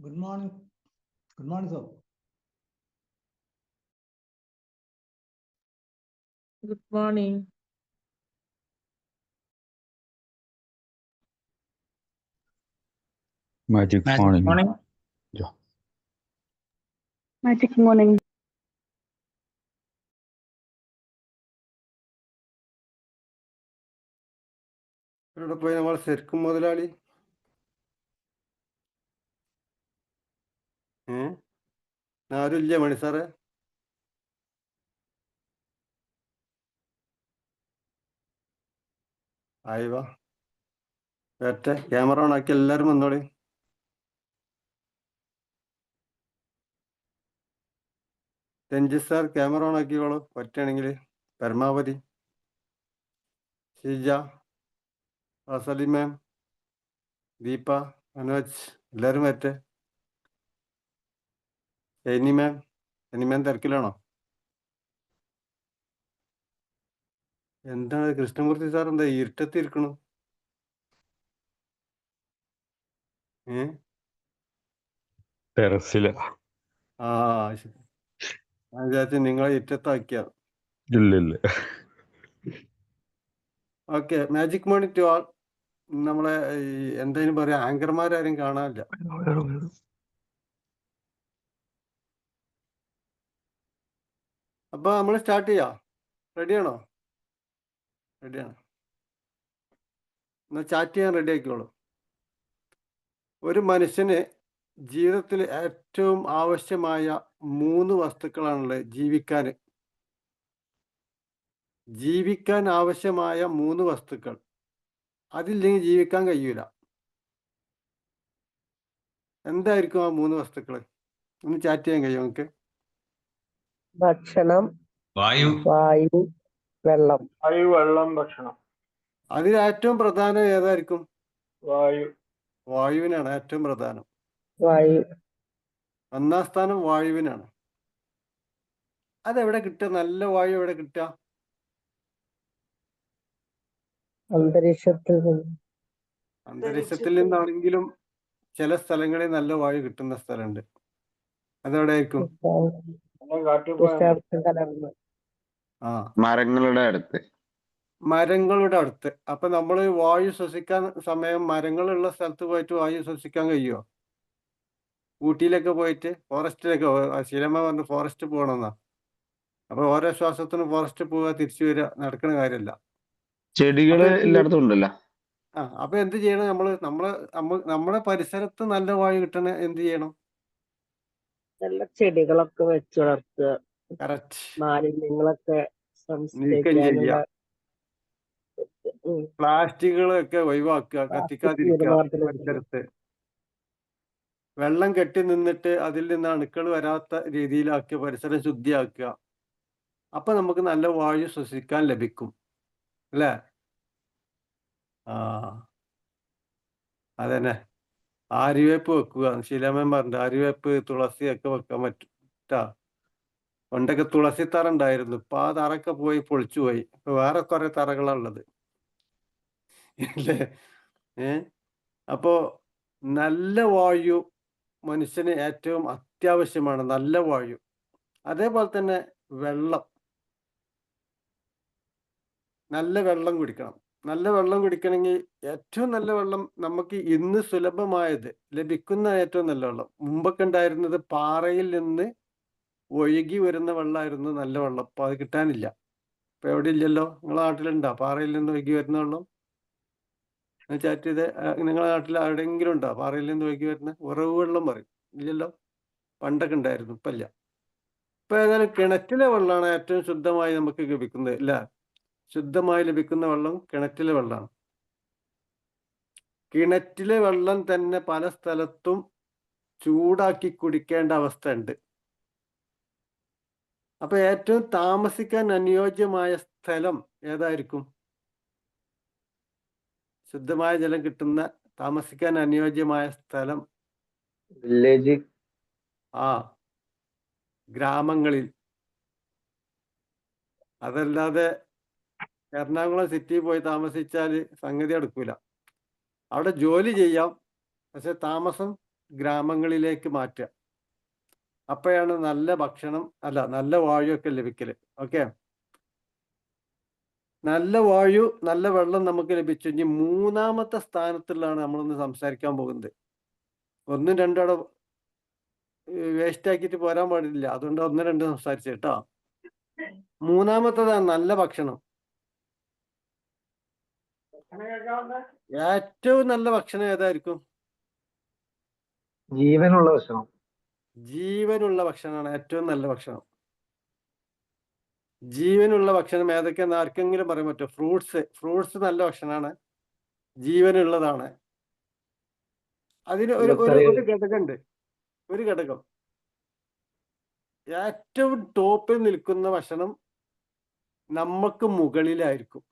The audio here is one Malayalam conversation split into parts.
Good morning. Good morning, sir. Good morning. Magic morning. Yeah. Magic morning. ഇവിടെ പോയി നമ്മൾ ശരിക്കും മുതലാളി ആരുമില്ല മണി സാറേ? ആയി വാ വരട്ടെ. ക്യാമറ ഓൺ ആക്കി എല്ലാവരും വന്നോളി. രഞ്ജിത്ത് സാർ ക്യാമറ ഓൺ ആക്കിക്കോളൂ പറ്റുകയാണെങ്കിൽ. പരമാവധി. ഷീജ, സലീം മാം, ദീപ, മനോജ് എല്ലാവരും വരട്ടെ. എനി മാം തിരക്കിലാണോ? എന്താണ് കൃഷ്ണമൂർത്തി സാർ എന്താ ഇരുട്ടത്തിരിക്കണു? ടെറസില്. ആ ശരി. ഞാൻ വിചാരിച്ചു നിങ്ങളെ ഇരുട്ടത്താക്കിയ. ഇല്ല. Okay. Magic morning to all. നമ്മളെ എന്തായാലും പറയാ ആങ്കർമാരും കാണാനില്ല. അപ്പൊ നമ്മൾ സ്റ്റാർട്ട് ചെയ്യാം. റെഡിയാണോ? റെഡിയാണ്. എന്നാൽ ചാറ്റ് ചെയ്യാൻ റെഡി ആക്കിക്കോളൂ. ഒരു മനുഷ്യന് ജീവിതത്തിൽ ഏറ്റവും ആവശ്യമായ 3 വസ്തുക്കളാണുള്ളത്. ജീവിക്കാൻ ആവശ്യമായ 3 വസ്തുക്കൾ. അതില്ലെങ്കിൽ ജീവിക്കാൻ കഴിയൂല. എന്തായിരിക്കും ആ 3 വസ്തുക്കൾ? ഒന്ന് ചാറ്റ് ചെയ്യാൻ കഴിയും നമുക്ക്? ഭക്ഷണം, വായു, വെള്ളം. വായു, വെള്ളം, ഭക്ഷണം. അതിൽ ഏറ്റവും പ്രധാനം ഏതായിരിക്കും? വായു. വായുവിനാണ് ഏറ്റവും പ്രധാനം. വായു. 1-ാം സ്ഥാനം വായുവിനാണ്. അതെവിടെ കിട്ടുക? നല്ല വായു എവിടെ കിട്ടുക? അന്തരീക്ഷത്തിൽ നിന്നാണെങ്കിലും ചില സ്ഥലങ്ങളിൽ നല്ല വായു കിട്ടുന്ന സ്ഥലമുണ്ട്. അതെവിടെ ആയിരിക്കും? മരങ്ങളുടെ അടുത്ത്. അപ്പൊ നമ്മൾ വായു ശ്വസിക്കാൻ സമയം മരങ്ങളുള്ള സ്ഥലത്ത് പോയിട്ട് വായു ശ്വസിക്കാൻ കഴിയുമോ? ഊട്ടിയിലൊക്കെ പോയിട്ട് ഫോറസ്റ്റിലൊക്കെ ശീലമ്മ പറഞ്ഞു ഫോറസ്റ്റ് പോകണമെന്നാ. അപ്പൊ ഓരോ ശ്വാസത്തിനും ഫോറസ്റ്റ് പോവുക തിരിച്ചു വരിക നടക്കുന്ന കാര്യമല്ല. ചെടികള് എല്ലായിടത്തും ഉണ്ടല്ലോ. അപ്പൊ എന്ത് ചെയ്യണം? നമ്മുടെ പരിസരത്ത് നല്ല വായു കിട്ടണ എന്ത് ചെയ്യണം? നല്ല ചെടികളൊക്കെ വെച്ച് വളർത്തുക. കറക്റ്റ്. മാലിന്യങ്ങളൊക്കെ നീക്കം ചെയ്യുക. പ്ലാസ്റ്റിക്കുകളൊക്കെ ഒഴിവാക്കുക, കത്തിക്കാതിരിക്കുക പരിസരത്ത്. വെള്ളം കെട്ടി നിന്നിട്ട് അതിൽ നിന്ന് അണുക്കൾ വരാത്ത രീതിയിലാക്കുക, പരിസരം ശുദ്ധിയാക്കുക. അപ്പൊ നമുക്ക് നല്ല വായു ശ്വസിക്കാൻ ലഭിക്കും അല്ലേ? അതന്നെ. ആര്യവേപ്പ് വെക്കുക. ശീലാമൻ പറഞ്ഞിട്ട് ആര്യവേപ്പ്, തുളസി ഒക്കെ വെക്കാൻ പറ്റും. പണ്ടൊക്കെ തുളസി തറ ഉണ്ടായിരുന്നു. ഇപ്പൊ ആ തറയൊക്കെ പോയി പൊളിച്ചു പോയി. ഇപ്പൊ വേറെ കുറെ തറകളാ ഉള്ളത് അല്ലേ? അപ്പോ നല്ല വായു മനുഷ്യന് ഏറ്റവും അത്യാവശ്യമാണ്. നല്ല വായു. അതേപോലെ തന്നെ വെള്ളം. നല്ല വെള്ളം കുടിക്കണം. നല്ല വെള്ളം കുടിക്കണമെങ്കിൽ ഏറ്റവും നല്ല വെള്ളം നമുക്ക് ഇന്ന് സുലഭമായത് ലഭിക്കുന്ന ഏറ്റവും നല്ല വെള്ളം. മുമ്പൊക്കെ ഉണ്ടായിരുന്നത് പാറയിൽ നിന്ന് ഒഴുകി വരുന്ന വെള്ളമായിരുന്നു നല്ല വെള്ളം. അപ്പൊ അത് കിട്ടാനില്ല. ഇപ്പൊ എവിടെ ഇല്ലല്ലോ? നിങ്ങളെ നാട്ടിലുണ്ടോ പാറയിൽ നിന്ന് ഒഴുകി വരുന്ന വെള്ളം? ചാറ്റ് ചെയ്ത് നിങ്ങളുടെ നാട്ടിൽ എവിടെയെങ്കിലും ഉണ്ടോ പാറയിൽ നിന്ന് ഒഴുകി വരുന്ന ഉറവ് വെള്ളം? പറയും ഇല്ലല്ലോ. പണ്ടൊക്കെ ഉണ്ടായിരുന്നു, ഇപ്പൊ ഇല്ല. ഇപ്പൊ ഏതായാലും കിണറ്റിലെ വെള്ളമാണ് ഏറ്റവും ശുദ്ധമായി നമുക്ക് ലഭിക്കുന്നത് അല്ല? ശുദ്ധമായി ലഭിക്കുന്ന വെള്ളം കിണറ്റിലെ വെള്ളമാണ്. കിണറ്റിലെ വെള്ളം തന്നെ പല സ്ഥലത്തും ചൂടാക്കി കുടിക്കേണ്ട അവസ്ഥ ഉണ്ട്. അപ്പൊ ഏറ്റവും താമസിക്കാൻ അനുയോജ്യമായ സ്ഥലം ഏതായിരിക്കും? ശുദ്ധമായ ജലം കിട്ടുന്ന താമസിക്കാൻ അനുയോജ്യമായ സ്ഥലം വില്ലേജ്. ഗ്രാമങ്ങളിൽ. അതല്ലാതെ എറണാകുളം സിറ്റിയിൽ പോയി താമസിച്ചാൽ സംഗതി എടുക്കൂല. അവിടെ ജോലി ചെയ്യാം, പക്ഷെ താമസം ഗ്രാമങ്ങളിലേക്ക് മാറ്റുക. അപ്പോഴാണ് നല്ല ഭക്ഷണം നല്ല വായുവൊക്കെ ലഭിക്കല്. ഓക്കെ, നല്ല വായു നല്ല വെള്ളം നമുക്ക് ലഭിച്ചു. ഇനി മൂന്നാമത്തെ സ്ഥാനത്തുള്ളതാണ് നമ്മളൊന്ന് സംസാരിക്കാൻ പോകുന്നത്. ഒന്നും രണ്ടോടെ വേസ്റ്റ് ആക്കിയിട്ട് പോരാൻ പാടില്ല. അതുകൊണ്ട് ഒന്ന് രണ്ട് സംസാരിച്ചു കേട്ടോ. മൂന്നാമത്തതാണ് നല്ല ഭക്ഷണം. ഏറ്റവും നല്ല ഭക്ഷണം ഏതായിരിക്കും? ജീവനുള്ള ഭക്ഷണം. ജീവനുള്ള ഭക്ഷണമാണ് ഏറ്റവും നല്ല ഭക്ഷണം. ജീവനുള്ള ഭക്ഷണം ഏതൊക്കെയാന്ന് ആർക്കെങ്കിലും പറയാൻ പറ്റുമോ? ഫ്രൂട്ട്സ് നല്ല ഭക്ഷണമാണ്, ജീവനുള്ളതാണ്. അതിന് ഒരു ഘടകമുണ്ട്. ഒരു ഘടകം, ഏറ്റവും ടോപ്പിൽ നിൽക്കുന്ന ഭക്ഷണം നമുക്ക് മുകളിലായിരിക്കും.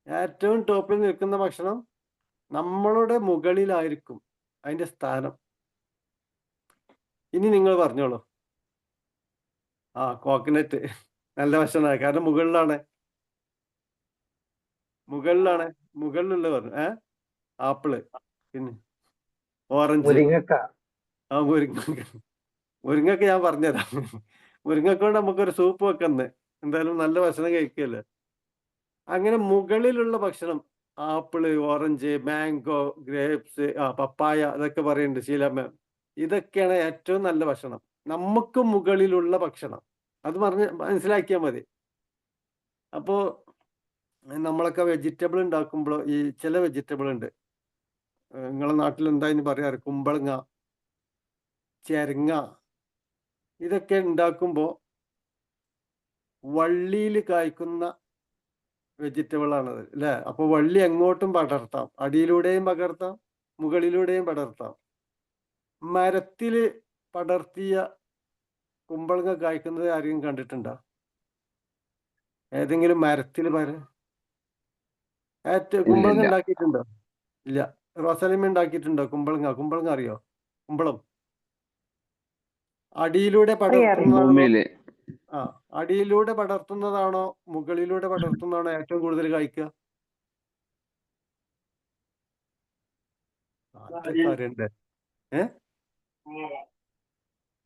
ഏറ്റവും ടോപ്പിൽ നിൽക്കുന്ന ഭക്ഷണം നമ്മളുടെ മുകളിലായിരിക്കും അതിന്റെ സ്ഥാനം. ഇനി നിങ്ങൾ പറഞ്ഞോളൂ. കോക്കനട്ട് നല്ല ഭക്ഷണമാണ്, കാരണം മുകളിലുള്ള പറഞ്ഞു. ആപ്പിള്, പിന്നെ ഓറഞ്ച്, മുരിങ്ങക്ക ഞാൻ പറഞ്ഞുതരാം. മുരിങ്ങക്ക കൊണ്ട് നമുക്കൊരു സൂപ്പ് വെക്കുന്നത്. എന്തായാലും നല്ല ഭക്ഷണം കഴിക്കല്ലേ. അങ്ങനെ മുകളിലുള്ള ഭക്ഷണം ആപ്പിള്, ഓറഞ്ച്, മാംഗോ, ഗ്രേപ്സ്, പപ്പായ, അതൊക്കെ പറയുന്നുണ്ട് ശീലമ്മ. ഇതൊക്കെയാണ് ഏറ്റവും നല്ല ഭക്ഷണം, നമുക്ക് മുകളിലുള്ള ഭക്ഷണം. അത് മനസ്സിലാക്കിയാൽ മതി. അപ്പോ നമ്മളൊക്കെ വെജിറ്റബിൾ ഉണ്ടാക്കുമ്പോൾ ഈ ചില വെജിറ്റബിൾ ഉണ്ട്, നിങ്ങളെ നാട്ടിൽ എന്താ ഇനി പറയാറ്, കുമ്പളങ്ങ, ചെരങ്ങ, ഇതൊക്കെ ഉണ്ടാക്കുമ്പോൾ വള്ളിയിൽ കായ്ക്കുന്ന വെജിറ്റബിൾ ആണത് അല്ലേ. അപ്പൊ വള്ളി എങ്ങോട്ടും പടർത്താം, അടിയിലൂടെയും പകർത്താം, മുകളിലൂടെയും പടർത്താം. മരത്തില് പടർത്തിയ കുമ്പളങ്ങ കായ്ക്കുന്നത് ആരെങ്കിലും കണ്ടിട്ടുണ്ടോ? ഏതെങ്കിലും മരത്തിൽ കുമ്പളങ്ങ ഉണ്ടാക്കിയിട്ടുണ്ടോ? ഇല്ല. റോസലിമ ഉണ്ടാക്കിയിട്ടുണ്ടോ? കുമ്പളങ്ങ അറിയോ? കുമ്പളം അടിയിലൂടെ പടർത്തുന്നതാണോ? അടിയിലൂടെ പടർത്തുന്നതാണോ മുകളിലൂടെ പടർത്തുന്നതാണോ ഏറ്റവും കൂടുതൽ കായ്ക്കുക?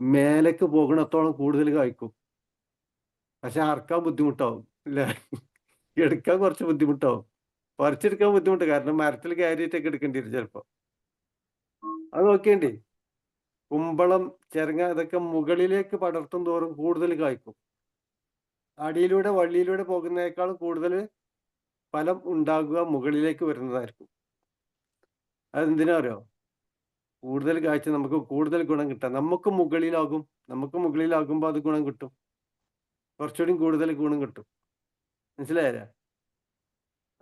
മേലേക്ക് പോകണത്തോളം കൂടുതൽ കായ്ക്കും. പക്ഷെ അറക്കാൻ ബുദ്ധിമുട്ടാവും അല്ലേ, എടുക്കാൻ കുറച്ച് ബുദ്ധിമുട്ടാവും, പറിച്ചെടുക്കാൻ ബുദ്ധിമുട്ട്, കാരണം മരത്തിൽ കയറിയിട്ടൊക്കെ എടുക്കേണ്ടി വരും ചിലപ്പോ. അത് നോക്കേണ്ടി. കുമ്പളം, ചെരങ്ങ, ഇതൊക്കെ മുകളിലേക്ക് പടർത്തും തോറും കൂടുതൽ കായ്ക്കും. അടിയിലൂടെ വള്ളിയിലൂടെ പോകുന്നതിനേക്കാൾ കൂടുതൽ ഫലം ഉണ്ടാകുക മുകളിലേക്ക് വരുന്നതായിരിക്കും. അതെന്തിനാ അറിയോ? കൂടുതൽ കാഴ്ച നമുക്ക് കൂടുതൽ ഗുണം കിട്ടാം. നമുക്ക് മുകളിലാകുമ്പോൾ അത് ഗുണം കിട്ടും, കുറച്ചുകൂടി കൂടുതൽ ഗുണം കിട്ടും. മനസ്സിലായില്ലേ?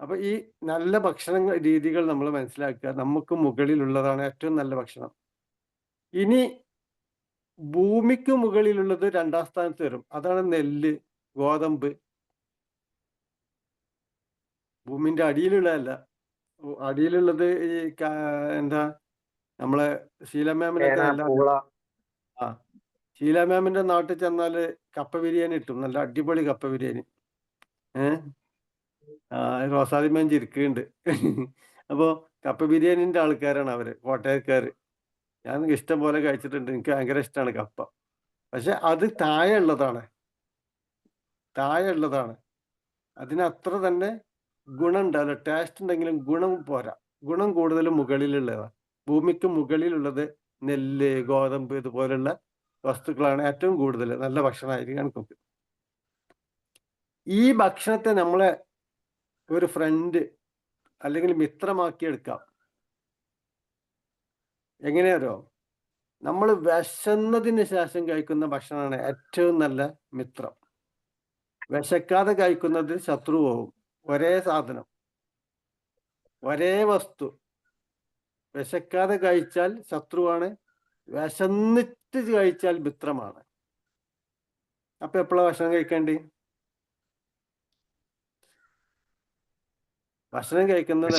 അപ്പൊ ഈ നല്ല ഭക്ഷണ രീതികൾ നമ്മൾ മനസ്സിലാക്കുക. നമുക്ക് മുകളിലുള്ളതാണ് ഏറ്റവും നല്ല ഭക്ഷണം. ഇനി ഭൂമിക്ക് മുകളിലുള്ളത് രണ്ടാം സ്ഥാനത്ത് വരും. അതാണ് നെല്ല്, ഗോതമ്പ്. ഭൂമിന്റെ അടിയിലുള്ളതല്ല, അടിയിലുള്ളത് ഈ എന്താ നമ്മളെ ശീലമാമിനൊക്കെ ശീലാമാമിന്റെ നാട്ടിൽ ചെന്നാല് കപ്പ ബിരിയാണി കിട്ടും, നല്ല അടിപൊളി കപ്പ ബിരിയാണി. റോസാദിമേൻ ചിരിക്കുന്നുണ്ട്. അപ്പോ കപ്പ ബിരിയാണിന്റെ ആൾക്കാരാണ് അവര്, കോട്ടയക്കാര്. ഞാൻ ഇഷ്ടം പോലെ കഴിച്ചിട്ടുണ്ട്, എനിക്ക് ഭയങ്കര ഇഷ്ടമാണ് കപ്പ. പക്ഷെ അത് താഴെ ഉള്ളതാണ്. അതിന് അത്ര തന്നെ ഗുണം ഉണ്ടാവില്ല. ടേസ്റ്റ് ഉണ്ടെങ്കിലും ഗുണം പോരാ. ഗുണം കൂടുതലും മുകളിലുള്ളതാണ്. ഭൂമിക്ക് മുകളിലുള്ളത് നെല്ല്, ഗോതമ്പ്, ഇതുപോലുള്ള വസ്തുക്കളാണ് ഏറ്റവും കൂടുതൽ നല്ല ഭക്ഷണമായിരിക്കും നമുക്ക്. ഈ ഭക്ഷണത്തെ നമ്മളെ ഒരു ഫ്രണ്ട് അല്ലെങ്കിൽ മിത്രമാക്കി എടുക്കാം. എങ്ങനെയാരോ, നമ്മൾ വിശന്നതിന് ശേഷം കഴിക്കുന്ന ഭക്ഷണമാണ് ഏറ്റവും നല്ല മിത്രം. വിശക്കാതെ കഴിക്കുന്നത് ശത്രുവാകും. ഒരേ സാധനം, ഒരേ വസ്തു വിശക്കാതെ കഴിച്ചാൽ ശത്രുവാണ്, വിശന്നിട്ട് കഴിച്ചാൽ മിത്രമാണ്. അപ്പൊ എപ്പോഴാ ഭക്ഷണം കഴിക്കേണ്ടി? ഭക്ഷണം കഴിക്കുന്നത്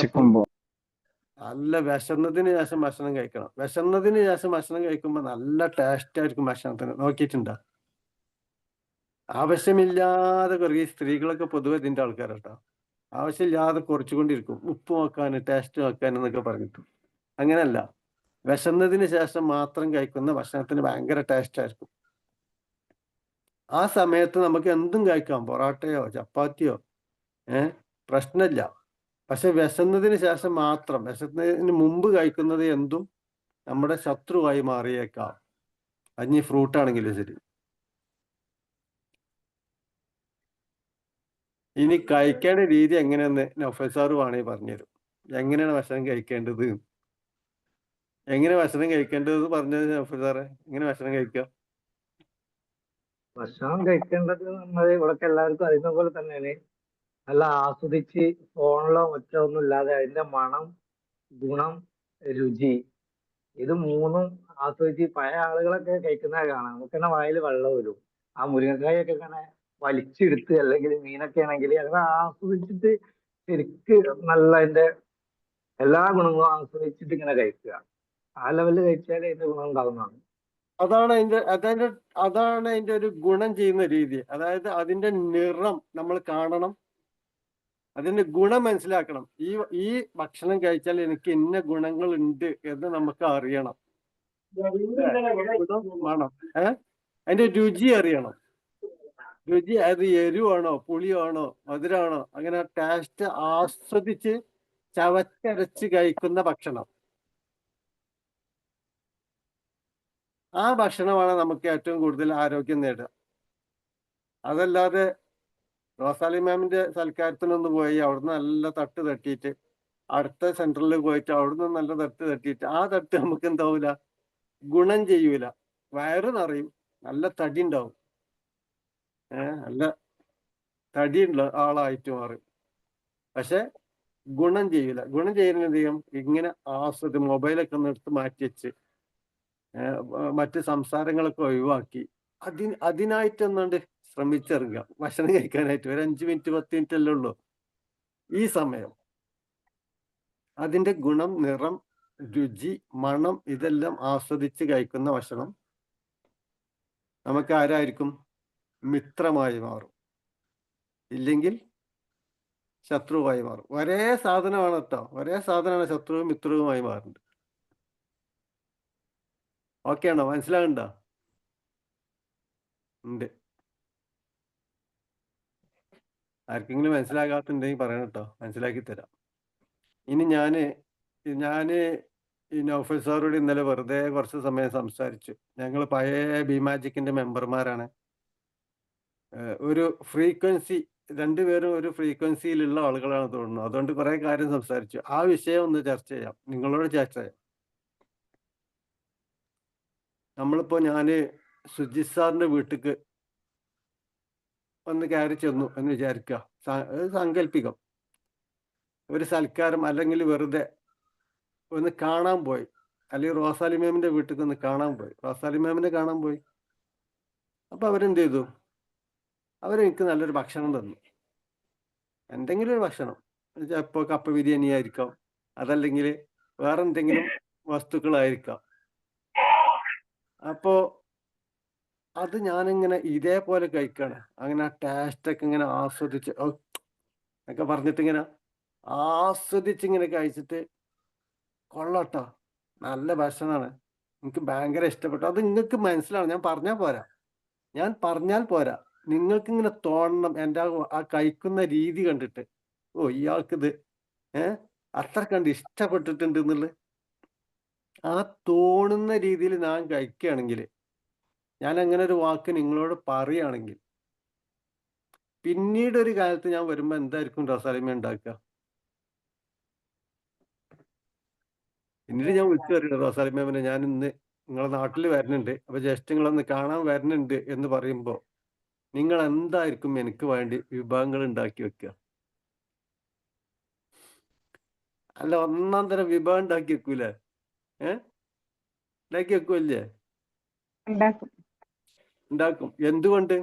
നല്ല വിശന്നതിന് ശേഷം ഭക്ഷണം കഴിക്കണം. വിശന്നതിന് ശേഷം ഭക്ഷണം കഴിക്കുമ്പോൾ നല്ല ടേസ്റ്റ് ആയിരിക്കും ഭക്ഷണത്തിന്. നോക്കിയിട്ടുണ്ടോ? ആവശ്യമില്ലാതെ കുറേ സ്ത്രീകളൊക്കെ പൊതുവെ ഇതിന്റെ ആൾക്കാരട്ടോ. ആവശ്യമില്ലാതെ കുറച്ചുകൊണ്ടിരിക്കും, ഉപ്പ് നോക്കാൻ, ടേസ്റ്റ് നോക്കാൻ എന്നൊക്കെ പറഞ്ഞിട്ട്. അങ്ങനെയല്ല, വിശന്നതിന് ശേഷം മാത്രം കഴിക്കുന്ന ഭക്ഷണത്തിന് ഭയങ്കര ടേസ്റ്റ് ആയിരിക്കും. ആ സമയത്ത് നമുക്ക് എന്തും കഴിക്കാം, പൊറോട്ടയോ ചപ്പാത്തിയോ, പ്രശ്നമില്ല. പക്ഷെ വിശന്നതിന് ശേഷം മാത്രം, വിശന്നതിന് മുമ്പ് കഴിക്കുന്നത് എന്തും നമ്മുടെ ശത്രുവായി മാറിയേക്കാം. അതിന് ഫ്രൂട്ട് ആണെങ്കിലും ശരി. ഇനി കഴിക്കേണ്ട രീതി എങ്ങനെയെന്ന് നൗഫൽ സാറ് വേണമെങ്കിൽ പറഞ്ഞുതരും. എങ്ങനെയാണ് ഭക്ഷണം കഴിക്കേണ്ടത്, എങ്ങനെ ഭക്ഷണം കഴിക്കേണ്ടത് പറഞ്ഞത് നൗഫൽ സാറേ. എങ്ങനെ ഭക്ഷണം കഴിക്കുക? ഭക്ഷണം കഴിക്കേണ്ടത് നമ്മൾ ഇവിടെ എല്ലാവർക്കും അറിയുന്ന പോലെ തന്നെയാണ്. നല്ല ആസ്വദിച്ച് ഫോണിലോ മറ്റോ ഒന്നും ഇല്ലാതെ അതിന്റെ മണം, ഗുണം, രുചി, ഇത് മൂന്നും ആസ്വദിച്ച് പഴയ ആളുകളൊക്കെ കഴിക്കുന്നത് കാണാം. നമുക്ക് തന്നെ വായിൽ വെള്ളം വരും. ആ മുരിങ്ങക്കായൊക്കെ ഇങ്ങനെ വലിച്ചെടുത്ത്, അല്ലെങ്കിൽ മീനൊക്കെ ആണെങ്കിൽ അങ്ങനെ ആസ്വദിച്ചിട്ട് ശരിക്ക് നല്ല അതിന്റെ എല്ലാ ഗുണങ്ങളും ആസ്വദിച്ചിട്ട് ഇങ്ങനെ കഴിക്കുക. ആ ലെവലിൽ കഴിച്ചാലേ അതിന്റെ ഗുണം ഉണ്ടാവുന്നതാണ്. അതാണ് അതിന്റെ ഒരു ഗുണം ചെയ്യുന്ന രീതി. അതായത് അതിന്റെ നിറം നമ്മൾ കാണണം, അതിന്റെ ഗുണം മനസ്സിലാക്കണം. ഈ ഭക്ഷണം കഴിച്ചാൽ എനിക്ക് ഇന്ന ഗുണങ്ങൾ ഉണ്ട് എന്ന് നമുക്ക് അറിയണം. വേണം. അതിന്റെ രുചി അറിയണം. രുചി അത് എരിവാണോ പുളിയാണോ മധുരമാണോ, അങ്ങനെ ടേസ്റ്റ് ആസ്വദിച്ച് ചവച്ചരച്ച് കഴിക്കുന്ന ഭക്ഷണം, ആ ഭക്ഷണമാണ് നമുക്ക് ഏറ്റവും കൂടുതൽ ആരോഗ്യം നേടുക. അതല്ലാതെ റോസാലി മാമിന്റെ സൽക്കാരത്തിനൊന്ന് പോയി അവിടുന്ന് നല്ല തട്ട് തട്ടിയിട്ട് അടുത്ത സെന്ററിൽ പോയിട്ട് അവിടുന്ന് നല്ല തട്ട് തട്ടിയിട്ട് ആ തട്ട് നമുക്ക് എന്താവൂല, ഗുണം ചെയ്യൂല. വയറ് നിറയും, നല്ല തടി ഉണ്ടാവും, നല്ല തടിയുള്ള ആളായിട്ട് മാറും. പക്ഷെ ഗുണം ചെയ്യൂല. ഗുണം ചെയ്യുന്ന എന്ത് ചെയ്യും, ഇങ്ങനെ മൊബൈലൊക്കെ ഒന്ന് എടുത്ത് മാറ്റി വെച്ച് മറ്റ് സംസാരങ്ങളൊക്കെ ഒഴിവാക്കി അതിനായിട്ടൊന്നുകൊണ്ട് ശ്രമിച്ചിറങ്ങുക ഭക്ഷണം കഴിക്കാനായിട്ട്. ഒരു 5 മിനിറ്റ് 10 മിനിറ്റ് അല്ലേ ഉള്ളൂ ഈ സമയം. അതിന്റെ ഗുണം, നിറം, രുചി, മണം ഇതെല്ലാം ആസ്വദിച്ച് കഴിക്കുന്ന ഭക്ഷണം നമുക്ക് ആരായിരിക്കും, മിത്രമായി മാറും. ഇല്ലെങ്കിൽ ശത്രുവായി മാറും. ഒരേ സാധനമാണ് കേട്ടോ, ഒരേ സാധനമാണ് ശത്രുവും മിത്രവുമായി മാറുന്നത്. ഓക്കെ ആണോ? മനസ്സിലാകണ്ടോ? ഉണ്ട്. ആർക്കെങ്കിലും മനസ്സിലാകാത്തുണ്ടെങ്കിൽ പറയണം കേട്ടോ, മനസ്സിലാക്കി തരാം. ഇനി ഞാന് ഈ നൗഫൽ സാറോട് ഇന്നലെ വെറുതെ കുറച്ച് സമയം സംസാരിച്ചു. ഞങ്ങൾ പഴയ ബിമാജിക്കിന്റെ മെമ്പർമാരാണ്. ഒരു ഫ്രീക്വൻസി, രണ്ടുപേരും ഒരു ഫ്രീക്വൻസിയിലുള്ള ആളുകളാണ് തോന്നുന്നു. അതുകൊണ്ട് കുറെ കാര്യം സംസാരിച്ചു. ആ വിഷയം ഒന്ന് ചർച്ച ചെയ്യാം, നിങ്ങളോട് ചർച്ച ചെയ്യാം. നമ്മളിപ്പോ ഞാന് സുജിത് സാറിന്റെ വീട്ടിക്ക് ഒന്ന് കയറി ചെന്നു എന്ന് വിചാരിക്കുക, സാങ്കല്പികം. ഒരു സൽക്കാരം അല്ലെങ്കിൽ വെറുതെ ഒന്ന് കാണാൻ പോയി, അല്ലെങ്കിൽ റോസാലി മാമിന്റെ വീട്ടിൽ ഒന്ന് കാണാൻ പോയി, റോസാലി മാമിനെ കാണാൻ പോയി. അപ്പൊ അവരെന്ത് ചെയ്തു, അവരെനിക്ക് നല്ലൊരു ഭക്ഷണം തന്നു. എന്തെങ്കിലും ഒരു ഭക്ഷണം, ഇപ്പോൾ കപ്പ ബിരിയാണി ആയിരിക്കാം, അതല്ലെങ്കിൽ വേറെ എന്തെങ്കിലും വസ്തുക്കളായിരിക്കാം. അപ്പോ അത് ഞാനിങ്ങനെ ഇതേപോലെ കഴിക്കാണ്. അങ്ങനെ ആ ടേസ്റ്റൊക്കെ ഇങ്ങനെ ആസ്വദിച്ച് ഒക്കെ പറഞ്ഞിട്ട് ഇങ്ങനെ ആസ്വദിച്ച് ഇങ്ങനെ കഴിച്ചിട്ട്, കൊള്ളട്ടോ, നല്ല ഭക്ഷണമാണ്, എനിക്ക് ഭയങ്കര ഇഷ്ടപ്പെട്ടു. അത് നിങ്ങൾക്ക് മനസ്സിലാവും, ഞാൻ പറഞ്ഞാൽ പോരാ, നിങ്ങൾക്ക് ഇങ്ങനെ തോന്നണം. എൻ്റെ ആ കഴിക്കുന്ന രീതി കണ്ടിട്ട്, ഇയാൾക്കിത് അത്ര കണ്ട് ഇഷ്ടപ്പെട്ടിട്ടുണ്ട് എന്നുള്ളത് ആ തോന്നുന്ന രീതിയിൽ ഞാൻ കഴിക്കുകയാണെങ്കിൽ, ഞാൻ അങ്ങനെ ഒരു വാക്ക് നിങ്ങളോട് പറയുകയാണെങ്കിൽ, പിന്നീട് ഒരു കാലത്ത് ഞാൻ വരുമ്പോ എന്തായിരിക്കും റോസാലിമ ഉണ്ടാക്കുക? പിന്നീട് ഞാൻ വിളിച്ചു പറയുന്നത്, റോസാലിമേമനെ ഞാൻ ഇന്ന് നിങ്ങളെ നാട്ടിൽ വരുന്നുണ്ട്, അപ്പൊ ജസ്റ്റ് നിങ്ങളൊന്ന് കാണാൻ വരുന്നുണ്ട് എന്ന് പറയുമ്പോ നിങ്ങൾ എന്തായിരിക്കും എനിക്ക് വേണ്ടി വിഭവങ്ങൾ ഉണ്ടാക്കി വെക്കുക? അല്ല, ഒന്നാം തരം വിഭവം ഉണ്ടാക്കി വെക്കൂലേ? ഉണ്ടാക്കി വെക്കൂല്ലേ? ഉണ്ടാക്കും. എന്തുകൊണ്ട്?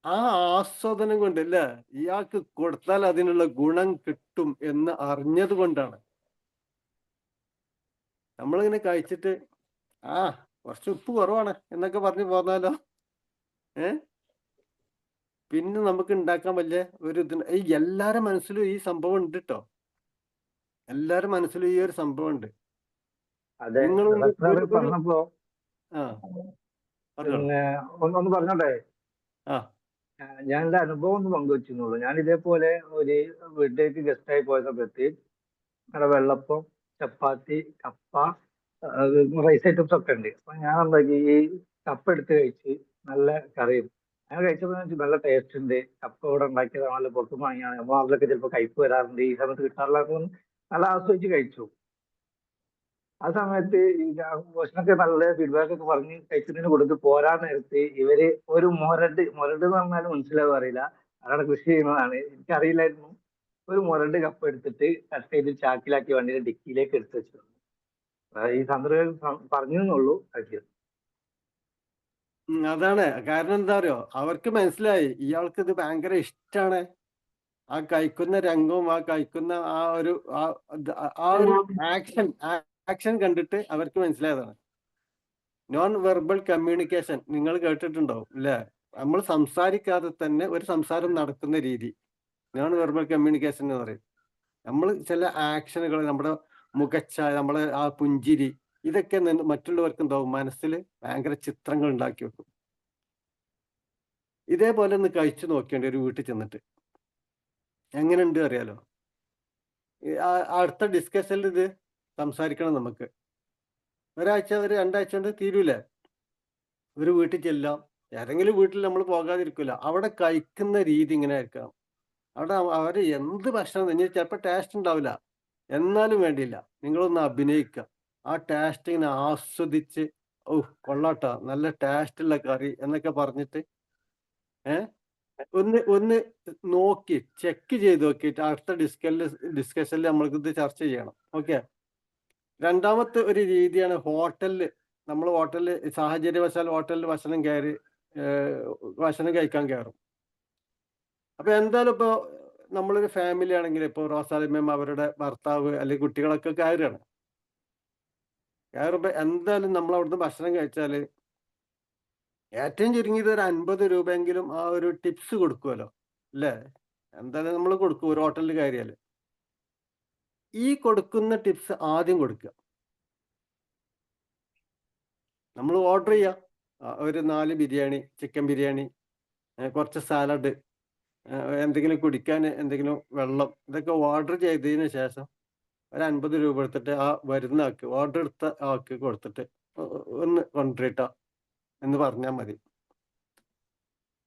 ആ ആസ്വാദനം കൊണ്ട് അല്ലേ? ഇയാൾക്ക് കൊടുത്താൽ അതിനുള്ള ഗുണം കിട്ടും എന്ന് അറിഞ്ഞത് കൊണ്ടാണ്. നമ്മളിങ്ങനെ കഴിച്ചിട്ട് കുറച്ച് ഉപ്പ് കുറവാണ് എന്നൊക്കെ പറഞ്ഞു പോന്നാലോ, പിന്നെ നമുക്ക് ഉണ്ടാക്കാൻ വലിയ ഒരു ഇത് ഈ എല്ലാരുടെ മനസ്സിലും ഈ സംഭവം ഉണ്ട് കേട്ടോ. എല്ലാരുടെ മനസ്സിലും ഈ ഒരു സംഭവം ഉണ്ട്. അതെ, നിങ്ങൾ ഡോക്ടർ പറഞ്ഞപ്പോ ആ പറഞ്ഞോളൂ. പിന്നെ ഒന്ന് പറഞ്ഞോട്ടെ. ആ ഞാൻ എന്റെ അനുഭവം ഒന്ന് പങ്കുവെച്ചിരുന്നുള്ളൂ. ഞാൻ ഇതേപോലെ ഒരു വീട്ടിലേക്ക് ഗസ്റ്റായി പോയ സമയത്ത് അവിടെ വെള്ളപ്പം, ചപ്പാത്തി, കപ്പ, റൈസ് ഐറ്റംസ് ഒക്കെ ഉണ്ട്. അപ്പൊ ഞാൻ എന്താക്കി, ഈ കപ്പ എടുത്ത് കഴിച്ച് നല്ല കറിയും ഞാൻ കഴിച്ചപ്പോൾ നല്ല ടേസ്റ്റ് ഉണ്ട്. കപ്പ ഇവിടെ ഉണ്ടാക്കിയതാണല്ലോ, പുറത്തുനിന്ന് വാങ്ങിയാണ്. നമ്മൾ അതിലൊക്കെ ചിലപ്പോൾ കയ്പ്പ് വരാറുണ്ട്, ഈ സമയത്ത് കിട്ടാറില്ല എന്ന് നല്ല ആസ്വദിച്ച് കഴിച്ചു. ആ സമയത്ത് ഈ ഭക്ഷണമൊക്കെ നല്ല ഫീഡ്ബാക്ക് ഒക്കെ പറഞ്ഞ് കഴിക്കുന്നതിന് കൊടുത്ത് പോരാൻ നേരത്ത് ഇവര് ഒരു മുരട് എന്ന് പറഞ്ഞാൽ മനസ്സിലാവും അറിയില്ല, അവിടെ കൃഷി ചെയ്യുന്നതാണ്, എനിക്കറിയില്ലായിരുന്നു. ഒരു മുരട് കപ്പ എടുത്തിട്ട് കട്ട് ചെയ്ത് ചാക്കിലാക്കി വണ്ടിയുടെ ഡിക്കിയിലേക്ക് എടുത്ത് വെച്ചു. ഈ സന്ദർഭം പറഞ്ഞു എന്നുള്ളൂ. അതാണ് കാരണം. എന്താ അറിയോ, അവർക്ക് മനസ്സിലായി ഇയാൾക്ക് ഇത് ഭയങ്കര ഇഷ്ടമാണ്. ആ കഴിക്കുന്ന രംഗവും ആ കഴിക്കുന്ന ആ ഒരു ആക്ഷൻ കണ്ടിട്ട് അവർക്ക് മനസ്സിലായതാണ്. നോൺ വെർബൽ കമ്മ്യൂണിക്കേഷൻ നിങ്ങൾ കേട്ടിട്ടുണ്ടാവും അല്ലേ? നമ്മൾ സംസാരിക്കാതെ തന്നെ ഒരു സംസാരം നടക്കുന്ന രീതി നോൺ വെർബൽ കമ്മ്യൂണിക്കേഷൻ എന്ന് പറയും. നമ്മൾ ചില ആക്ഷനുകൾ, നമ്മുടെ മുഖച്ഛായ, നമ്മുടെ ആ പുഞ്ചിരി, ഇതൊക്കെ മറ്റുള്ളവർക്ക് എന്താവും, മനസ്സിൽ ഭയങ്കര ചിത്രങ്ങൾ ഉണ്ടാക്കി വെക്കും. ഇതേപോലെ ഒന്ന് കഴിച്ചു നോക്കേണ്ടി ഒരു വീട്ടിൽ ചെന്നിട്ട് എങ്ങനെയുണ്ട് അറിയാലോ. അടുത്ത ഡിസ്കഷനിൽ ഇത് സംസാരിക്കണം നമുക്ക്. ഒരാഴ്ച ഒരു 2 ആഴ്ച കൊണ്ട് തീരൂലേ? ഒരു വീട്ടിൽ ചെല്ലാം, ഏതെങ്കിലും വീട്ടിൽ നമ്മൾ പോകാതിരിക്കില്ല. അവിടെ കഴിക്കുന്ന രീതി ഇങ്ങനെ ആയിരിക്കണം. അവിടെ അവർ എന്ത് ഭക്ഷണം, ഇനി ചിലപ്പോൾ ടേസ്റ്റ് ഉണ്ടാവില്ല, എന്നാലും വേണ്ടിയില്ല, നിങ്ങളൊന്ന് അഭിനയിക്കുക. ആ ടേസ്റ്റ് ഇങ്ങനെ ആസ്വദിച്ച്, ഓ കൊള്ളാട്ടോ, നല്ല ടേസ്റ്റുള്ള കറി എന്നൊക്കെ പറഞ്ഞിട്ട് ഒന്ന് നോക്കി ചെക്ക് ചെയ്ത് നോക്കിയിട്ട് അടുത്ത ഡിസ്കഷനിൽ നമ്മൾക്ക് ഇത് ചർച്ച ചെയ്യണം. ഓക്കെ. രണ്ടാമത്തെ ഒരു രീതിയാണ് നമ്മൾ ഹോട്ടലിൽ സാഹചര്യവശാൽ ഹോട്ടലിൽ ഭക്ഷണം കഴിക്കാൻ കയറും. അപ്പൊ എന്തായാലും ഇപ്പൊ നമ്മളൊരു ഫാമിലി ആണെങ്കിൽ, ഇപ്പൊ റോസാലിമ്മയും അവരുടെ ഭർത്താവ് അല്ലെങ്കിൽ കുട്ടികളൊക്കെ കയറുകയാണ്. കയറുമ്പോ എന്തായാലും നമ്മൾ അവിടുന്ന് ഭക്ഷണം കഴിച്ചാല് ഏറ്റവും ചുരുങ്ങിയത് ഒരു 50 രൂപയെങ്കിലും ആ ഒരു ടിപ്സ് കൊടുക്കുമല്ലോ അല്ലേ? എന്തായാലും നമ്മൾ കൊടുക്കും ഒരു ഹോട്ടലിൽ കയറിയാല്. ഈ കൊടുക്കുന്ന ടിപ്സ് ആദ്യം കൊടുക്കുക. നമ്മൾ ഓർഡർ ചെയ്യാം, ഒരു 4 ബിരിയാണി, ചിക്കൻ ബിരിയാണി, കുറച്ച് സാലഡ്, എന്തെങ്കിലും കുടിക്കാൻ എന്തെങ്കിലും വെള്ളം, ഇതൊക്കെ ഓർഡർ ചെയ്തതിന് ശേഷം ഒരു 50 രൂപ എടുത്തിട്ട് ആ വരുന്ന ആൾക്ക്, ഓർഡർ എടുത്ത ആൾക്ക് കൊടുത്തിട്ട് ഒന്ന് കൊണ്ടുവരട്ടോ എന്ന് പറഞ്ഞാൽ മതി.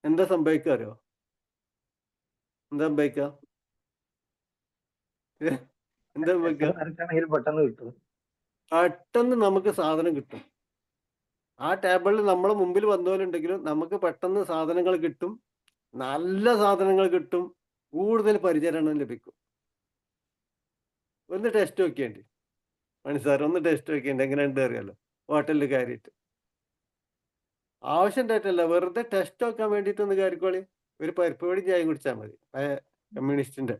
എന്താ സംഭവിക്കുക അറിയോ? എന്താ സംഭവിക്കുക? എന്താ സംഭവിക്കുക? പെട്ടെന്ന് കിട്ടും. പെട്ടെന്ന് നമുക്ക് സാധനം കിട്ടും. ആ ടേബിളിൽ നമ്മളെ മുമ്പിൽ വന്നവരുണ്ടെങ്കിലും നമുക്ക് പെട്ടെന്ന് സാധനങ്ങൾ കിട്ടും, നല്ല സാധനങ്ങൾ കിട്ടും, കൂടുതൽ പരിചരണം ലഭിക്കും. ഒന്ന് ടെസ്റ്റ് നോക്കിയേണ്ടി മനസ്സാർ, ഒന്ന് ടെസ്റ്റ് നോക്കിയേണ്ടി എങ്ങനെയുണ്ട് അറിയാലോ ഹോട്ടലിൽ കയറിയിട്ട്. ആവശ്യം ഉണ്ടായിട്ടല്ല, വെറുതെ ടെസ്റ്റ് നോക്കാൻ വേണ്ടിയിട്ട് ഒന്ന് കയറിക്കോളി. ഒരു പരിപ്പ് വടി ചായ കുടിച്ചാൽ മതി, കമ്മ്യൂണിസ്റ്റിന്റെ.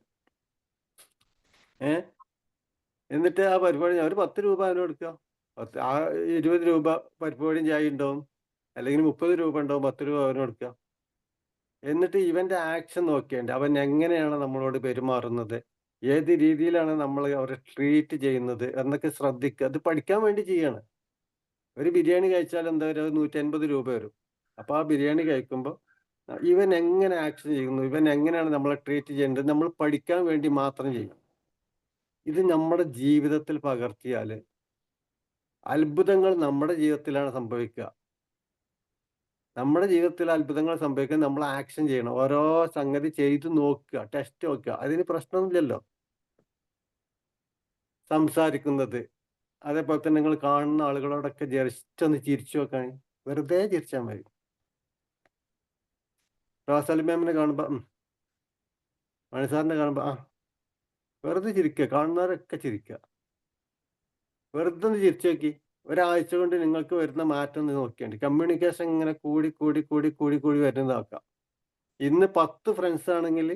എന്നിട്ട് ആ പരിപാടി ഒരു 10 രൂപ അതിന് കൊടുക്കുക. 20 രൂപ പരിപ്പ് വടിയും ചായ ഉണ്ടാവും, അല്ലെങ്കിൽ 30 രൂപ ഉണ്ടാവും, 10 രൂപ അവന് കൊടുക്കുക. എന്നിട്ട് ഇവന്റെ ആക്ഷൻ നോക്കിയേണ്ട, അവൻ എങ്ങനെയാണ് നമ്മളോട് പെരുമാറുന്നത്, ഏത് രീതിയിലാണ് നമ്മൾ അവരെ ട്രീറ്റ് ചെയ്യുന്നത് എന്നൊക്കെ ശ്രദ്ധിക്കുക. അത് പഠിക്കാൻ വേണ്ടി ചെയ്യാണ്. ഒരു ബിരിയാണി കഴിച്ചാൽ എന്താ പറയുക, 150 രൂപ വരും. അപ്പൊ ആ ബിരിയാണി കഴിക്കുമ്പോൾ ഇവൻ എങ്ങനെ ആക്ഷൻ ചെയ്യുന്നു, ഇവൻ എങ്ങനെയാണ് നമ്മളെ ട്രീറ്റ് ചെയ്യേണ്ടത്, നമ്മൾ പഠിക്കാൻ വേണ്ടി മാത്രം ചെയ്യും. ഇത് നമ്മുടെ ജീവിതത്തിൽ പകർത്തിയാൽ അത്ഭുതങ്ങൾ നമ്മുടെ ജീവിതത്തിലാണ് സംഭവിക്കുക. നമ്മുടെ ജീവിതത്തിൽ അത്ഭുതങ്ങൾ സംഭവിക്കാൻ നമ്മൾ ആക്ഷൻ ചെയ്യണം. ഓരോ സംഗതി ചെയ്തു നോക്കുക, ടെസ്റ്റ് നോക്കുക. അതിന് പ്രശ്നമൊന്നുമില്ലല്ലോ. സംസാരിക്കുന്നത്, അതേപോലെ തന്നെ നിങ്ങൾ കാണുന്ന ആളുകളോടൊക്കെ ജസ്റ്റ് ഒന്ന് ചിരിച്ചു നോക്കാൻ, വെറുതെ ചിരിച്ചാൽ മതി. റോസാലി മാമിനെ കാണുമ്പോ, മണിസാറിനെ കാണുമ്പോ വെറുതെ ചിരിക്കുക, കാണുന്നവരൊക്കെ ചിരിക്കുക. വെറുതെ ഒന്ന് ചിരിച്ചു നോക്കി, ഒരാഴ്ച കൊണ്ട് നിങ്ങൾക്ക് വരുന്ന മാറ്റം ഒന്ന് നോക്കിയാണ്ട്. കമ്മ്യൂണിക്കേഷൻ ഇങ്ങനെ കൂടി വരുന്നത് നോക്കാം. ഇന്ന് 10 ഫ്രണ്ട്സ് ആണെങ്കിൽ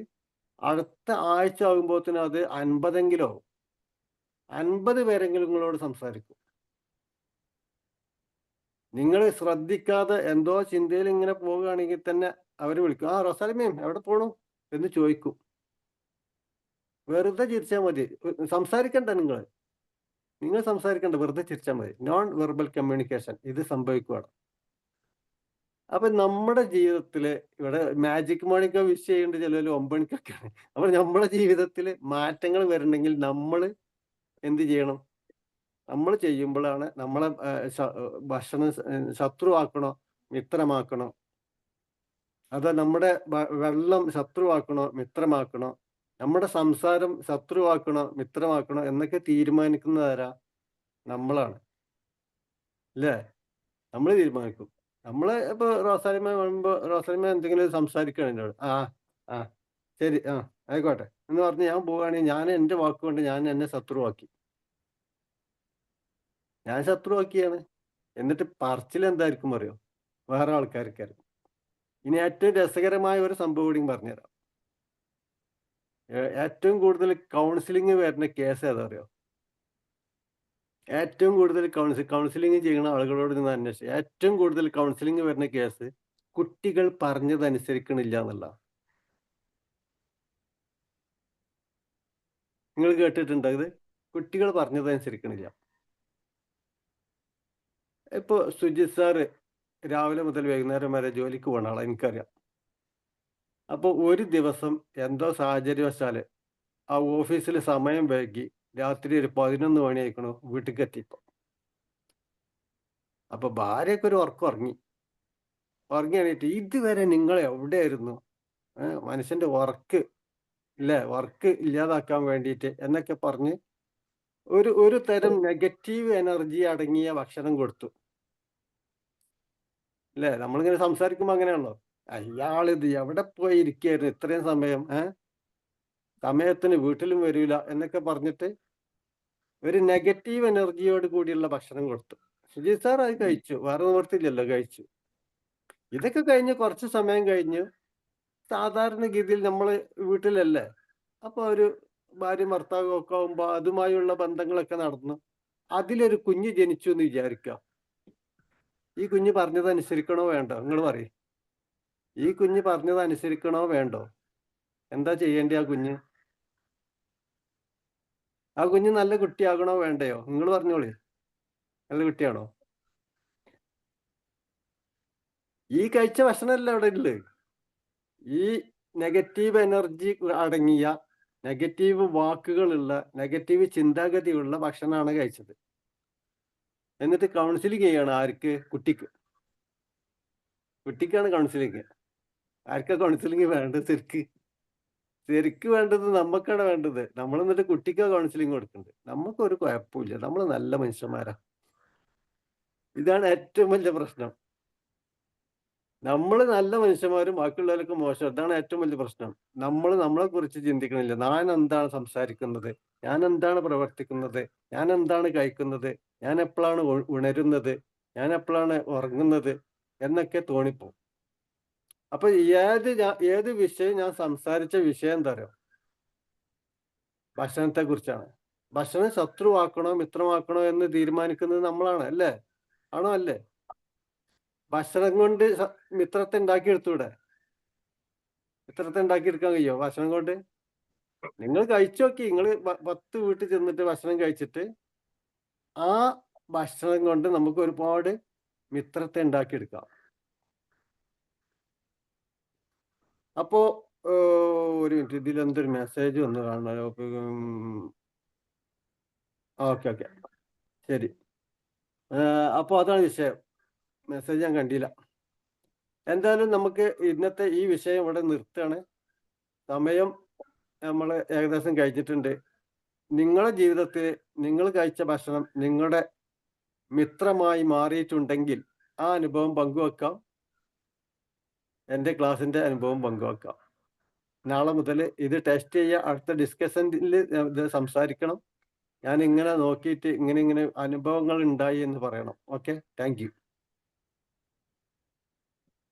അടുത്ത ആഴ്ച ആകുമ്പോഴത്തേനും അത് 50എങ്കിലും ആവും. 50 പേരെങ്കിലും നിങ്ങളോട് സംസാരിക്കും. നിങ്ങൾ ശ്രദ്ധിക്കാതെ എന്തോ ചിന്തയിൽ ഇങ്ങനെ പോവുകയാണെങ്കിൽ തന്നെ അവർ വിളിക്കും, ആ റൊസാലിമയും എവിടെ പോണു എന്ന് ചോദിക്കും. വെറുതെ ചിരിച്ചാൽ മതി, സംസാരിക്കണ്ട. നിങ്ങൾ സംസാരിക്കണ്ട, വെറുതെ ചിരിച്ചാൽ മതി. നോൺ വെർബൽ കമ്മ്യൂണിക്കേഷൻ ഇത് സംഭവിക്കുകയാണ്. അപ്പൊ നമ്മുടെ ജീവിതത്തില് ഇവിടെ മാജിക് മണിക്ക് വിഷ് ചെയ്യേണ്ട ചിലർ 9 മണിക്കൊക്കെയാണ്. അപ്പൊ നമ്മുടെ ജീവിതത്തിൽ മാറ്റങ്ങൾ വരണമെങ്കിൽ നമ്മൾ എന്ത് ചെയ്യണം? നമ്മൾ ചെയ്യുമ്പോഴാണ് നമ്മളെ ഭക്ഷണം ശത്രുവാക്കണോ മിത്രമാക്കണോ, അതോ നമ്മുടെ വെള്ളം ശത്രുവാക്കണോ മിത്രമാക്കണോ, നമ്മുടെ സംസാരം ശത്രുവാക്കണോ മിത്രമാക്കണോ എന്നൊക്കെ തീരുമാനിക്കുന്നതാരാ? നമ്മളാണ്, അല്ലേ? നമ്മൾ തീരുമാനിക്കും. നമ്മളെ ഇപ്പൊ റോസാലിമ കാണുമ്പോ റോസാലിമ എന്തെങ്കിലും സംസാരിക്കുകയാണ് എന്നോട്, ആ ശരി, ആയിക്കോട്ടെ എന്ന് പറഞ്ഞ് ഞാൻ പോവുകയാണെങ്കിൽ ഞാൻ എൻ്റെ വാക്കുകൊണ്ട് ഞാൻ എന്നെ ശത്രുവാക്കി. ഞാൻ ശത്രുവാക്കിയാണ്. എന്നിട്ട് പറച്ചിൽ എന്തായിരിക്കും അറിയോ? വേറെ ആൾക്കാർക്കായിരിക്കും. ഇനി ഏറ്റവും രസകരമായ ഒരു സംഭവം കൂടി പറഞ്ഞുതരാം. ഏറ്റവും കൂടുതൽ കൗൺസിലിംഗ് വരുന്ന കേസ് ഏതാ അറിയോ? ഏറ്റവും കൂടുതൽ കൗൺസിലിംഗ് ചെയ്യുന്ന ആളുകളോട് നിന്ന് അന്വേഷിച്ചു, ഏറ്റവും കൂടുതൽ കൗൺസിലിംഗ് വരുന്ന കേസ് കുട്ടികൾ പറഞ്ഞതനുസരിക്കണില്ല എന്നുള്ള. നിങ്ങൾ കേട്ടിട്ടുണ്ടോ ഇത്? കുട്ടികൾ പറഞ്ഞതനുസരിക്കണില്ല. ഇപ്പൊ സുജിത് സാറ് രാവിലെ മുതൽ വൈകുന്നേരം വരെ ജോലിക്ക് പോകുന്ന ആളാണ്, എനിക്കറിയാം. അപ്പൊ ഒരു ദിവസം എന്തോ സാഹചര്യവശാല് ആ ഓഫീസിൽ സമയം വൈകി, രാത്രി ഒരു 11 മണി ആയിക്കണു വീട്ടിലേക്ക് എത്തിയപ്പോ. അപ്പൊ ഭാര്യയൊക്കെ ഒരു ഉറങ്ങി എണീറ്റ്, ഇതുവരെ നിങ്ങൾ എവിടെയായിരുന്നു? മനുഷ്യന്റെ വർക്ക് ഇല്ലാതാക്കാൻ വേണ്ടിയിട്ട് എന്നൊക്കെ പറഞ്ഞ് ഒരു തരം നെഗറ്റീവ് എനർജി അടങ്ങിയ ഭക്ഷണം കൊടുത്തു, അല്ലേ? നമ്മളിങ്ങനെ സംസാരിക്കുമ്പോ അങ്ങനെയാണല്ലോ, അയാളിത് എവിടെ പോയി ഇരിക്കുകയായിരുന്നു ഇത്രയും സമയം, സമയത്തിന് വീട്ടിലും വരൂല എന്നൊക്കെ പറഞ്ഞിട്ട് ഒരു നെഗറ്റീവ് എനർജിയോട് കൂടിയുള്ള ഭക്ഷണം കൊടുത്തു. സുജിത് സാർ അത് കഴിച്ചു, വേറെ നിവർത്തില്ലല്ലോ, കഴിച്ചു. ഇതൊക്കെ കഴിഞ്ഞ് കുറച്ച് സമയം കഴിഞ്ഞു, സാധാരണഗതിയിൽ നമ്മൾ വീട്ടിലല്ലേ, അപ്പൊ ഒരു ഭാര്യ ഭർത്താവും ഒക്കെ ആകുമ്പോ അതുമായുള്ള ബന്ധങ്ങളൊക്കെ നടന്നു. അതിലൊരു കുഞ്ഞ് ജനിച്ചു എന്ന് വിചാരിക്കുക. ഈ കുഞ്ഞ് പറഞ്ഞത് അനുസരിക്കണോ വേണ്ടോ? നിങ്ങൾ പറയും, ഈ കുഞ്ഞ് പറഞ്ഞത് അനുസരിക്കണോ വേണ്ടോ? എന്താ ചെയ്യേണ്ടി? ആ കുഞ്ഞ് നല്ല കുട്ടിയാകണോ വേണ്ടയോ? നിങ്ങൾ പറഞ്ഞോളി, നല്ല കുട്ടിയാണോ? ഈ കഴിച്ച ഭക്ഷണമല്ല അവിടെ ഉള്ളത്. ഈ നെഗറ്റീവ് എനർജി അടങ്ങിയ, നെഗറ്റീവ് വാക്കുകളുള്ള, നെഗറ്റീവ് ചിന്താഗതിയുള്ള ഭക്ഷണമാണ് കഴിച്ചത്. എന്നിട്ട് കൗൺസിലിംഗ് ചെയ്യണം. ആർക്ക്? കുട്ടിക്കാണ് കൗൺസിലിംഗ്. ആർക്കാ കൗൺസിലിംഗ് വേണ്ടത്? ശരിക്ക് വേണ്ടത് നമുക്കാണ് വേണ്ടത്. നമ്മൾ എന്നിട്ട് കുട്ടിക്കാ കൗൺസിലിംഗ് കൊടുക്കുന്നുണ്ട്. നമുക്കൊരു കുഴപ്പമില്ല, നമ്മൾ നല്ല മനുഷ്യന്മാരാ. ഇതാണ് ഏറ്റവും വലിയ പ്രശ്നം. നമ്മൾ നല്ല മനുഷ്യന്മാരും ബാക്കിയുള്ളവരൊക്കെ മോശം, അതാണ് ഏറ്റവും വലിയ പ്രശ്നം. നമ്മൾ നമ്മളെ കുറിച്ച് ചിന്തിക്കണില്ല. ഞാൻ എന്താണ് സംസാരിക്കുന്നത്, ഞാൻ എന്താണ് പ്രവർത്തിക്കുന്നത്, ഞാൻ എന്താണ് കഴിക്കുന്നത്, ഞാൻ എപ്പോഴാണ് ഉണരുന്നത്, ഞാൻ എപ്പോഴാണ് ഉറങ്ങുന്നത് എന്നൊക്കെ തോന്നിപ്പോവും. അപ്പൊ ഏത് വിഷയം ഞാൻ സംസാരിച്ച വിഷയം എന്താ അറിയോ? ഭക്ഷണത്തെ കുറിച്ചാണ്. ഭക്ഷണം ശത്രുവാക്കണോ മിത്രമാക്കണോ എന്ന് തീരുമാനിക്കുന്നത് നമ്മളാണ്, അല്ലേ? ആണോ? അല്ലേ? ഭക്ഷണം കൊണ്ട് മിത്രത്തെ ഉണ്ടാക്കിയെടുത്തൂടെ? മിത്രത്തെ ഉണ്ടാക്കിയെടുക്കാൻ കഴിയോ ഭക്ഷണം കൊണ്ട്? നിങ്ങൾ കഴിച്ചു നോക്കി. നിങ്ങൾ 10 വീട്ടിൽ ചെന്നിട്ട് ഭക്ഷണം കഴിച്ചിട്ട് ആ ഭക്ഷണം കൊണ്ട് നമുക്ക് ഒരുപാട് മിത്രത്തെ ഉണ്ടാക്കിയെടുക്കാം. അപ്പോ ഒരു മിനിറ്റ്, ഇതിൽ എന്തൊരു മെസ്സേജ് വന്ന് കാണാനോ? ഓക്കെ, ശരി. അപ്പോൾ അതാണ് വിഷയം. മെസ്സേജ് ഞാൻ കണ്ടില്ല. എന്തായാലും നമുക്ക് ഇന്നത്തെ ഈ വിഷയം ഇവിടെ നിർത്തുകയാണ്. സമയം നമ്മൾ ഏകദേശം കഴിച്ചിട്ടുണ്ട്. നിങ്ങളുടെ ജീവിതത്തിൽ നിങ്ങൾ കഴിച്ച ഭക്ഷണം നിങ്ങളുടെ മിത്രമായി മാറിയിട്ടുണ്ടെങ്കിൽ ആ അനുഭവം പങ്കുവെക്കാം. എൻ്റെ ക്ലാസ്സിൻ്റെ അനുഭവം പങ്കുവെക്കാം. നാളെ മുതൽ ഇത് ടെസ്റ്റ് ചെയ്യുക. അടുത്ത ഡിസ്കഷനിൽ ഇത് സംസാരിക്കണം. ഞാൻ ഇങ്ങനെ നോക്കിയിട്ട് ഇങ്ങനെ അനുഭവങ്ങൾ ഉണ്ടായി എന്ന് പറയണം. Okay, thank U.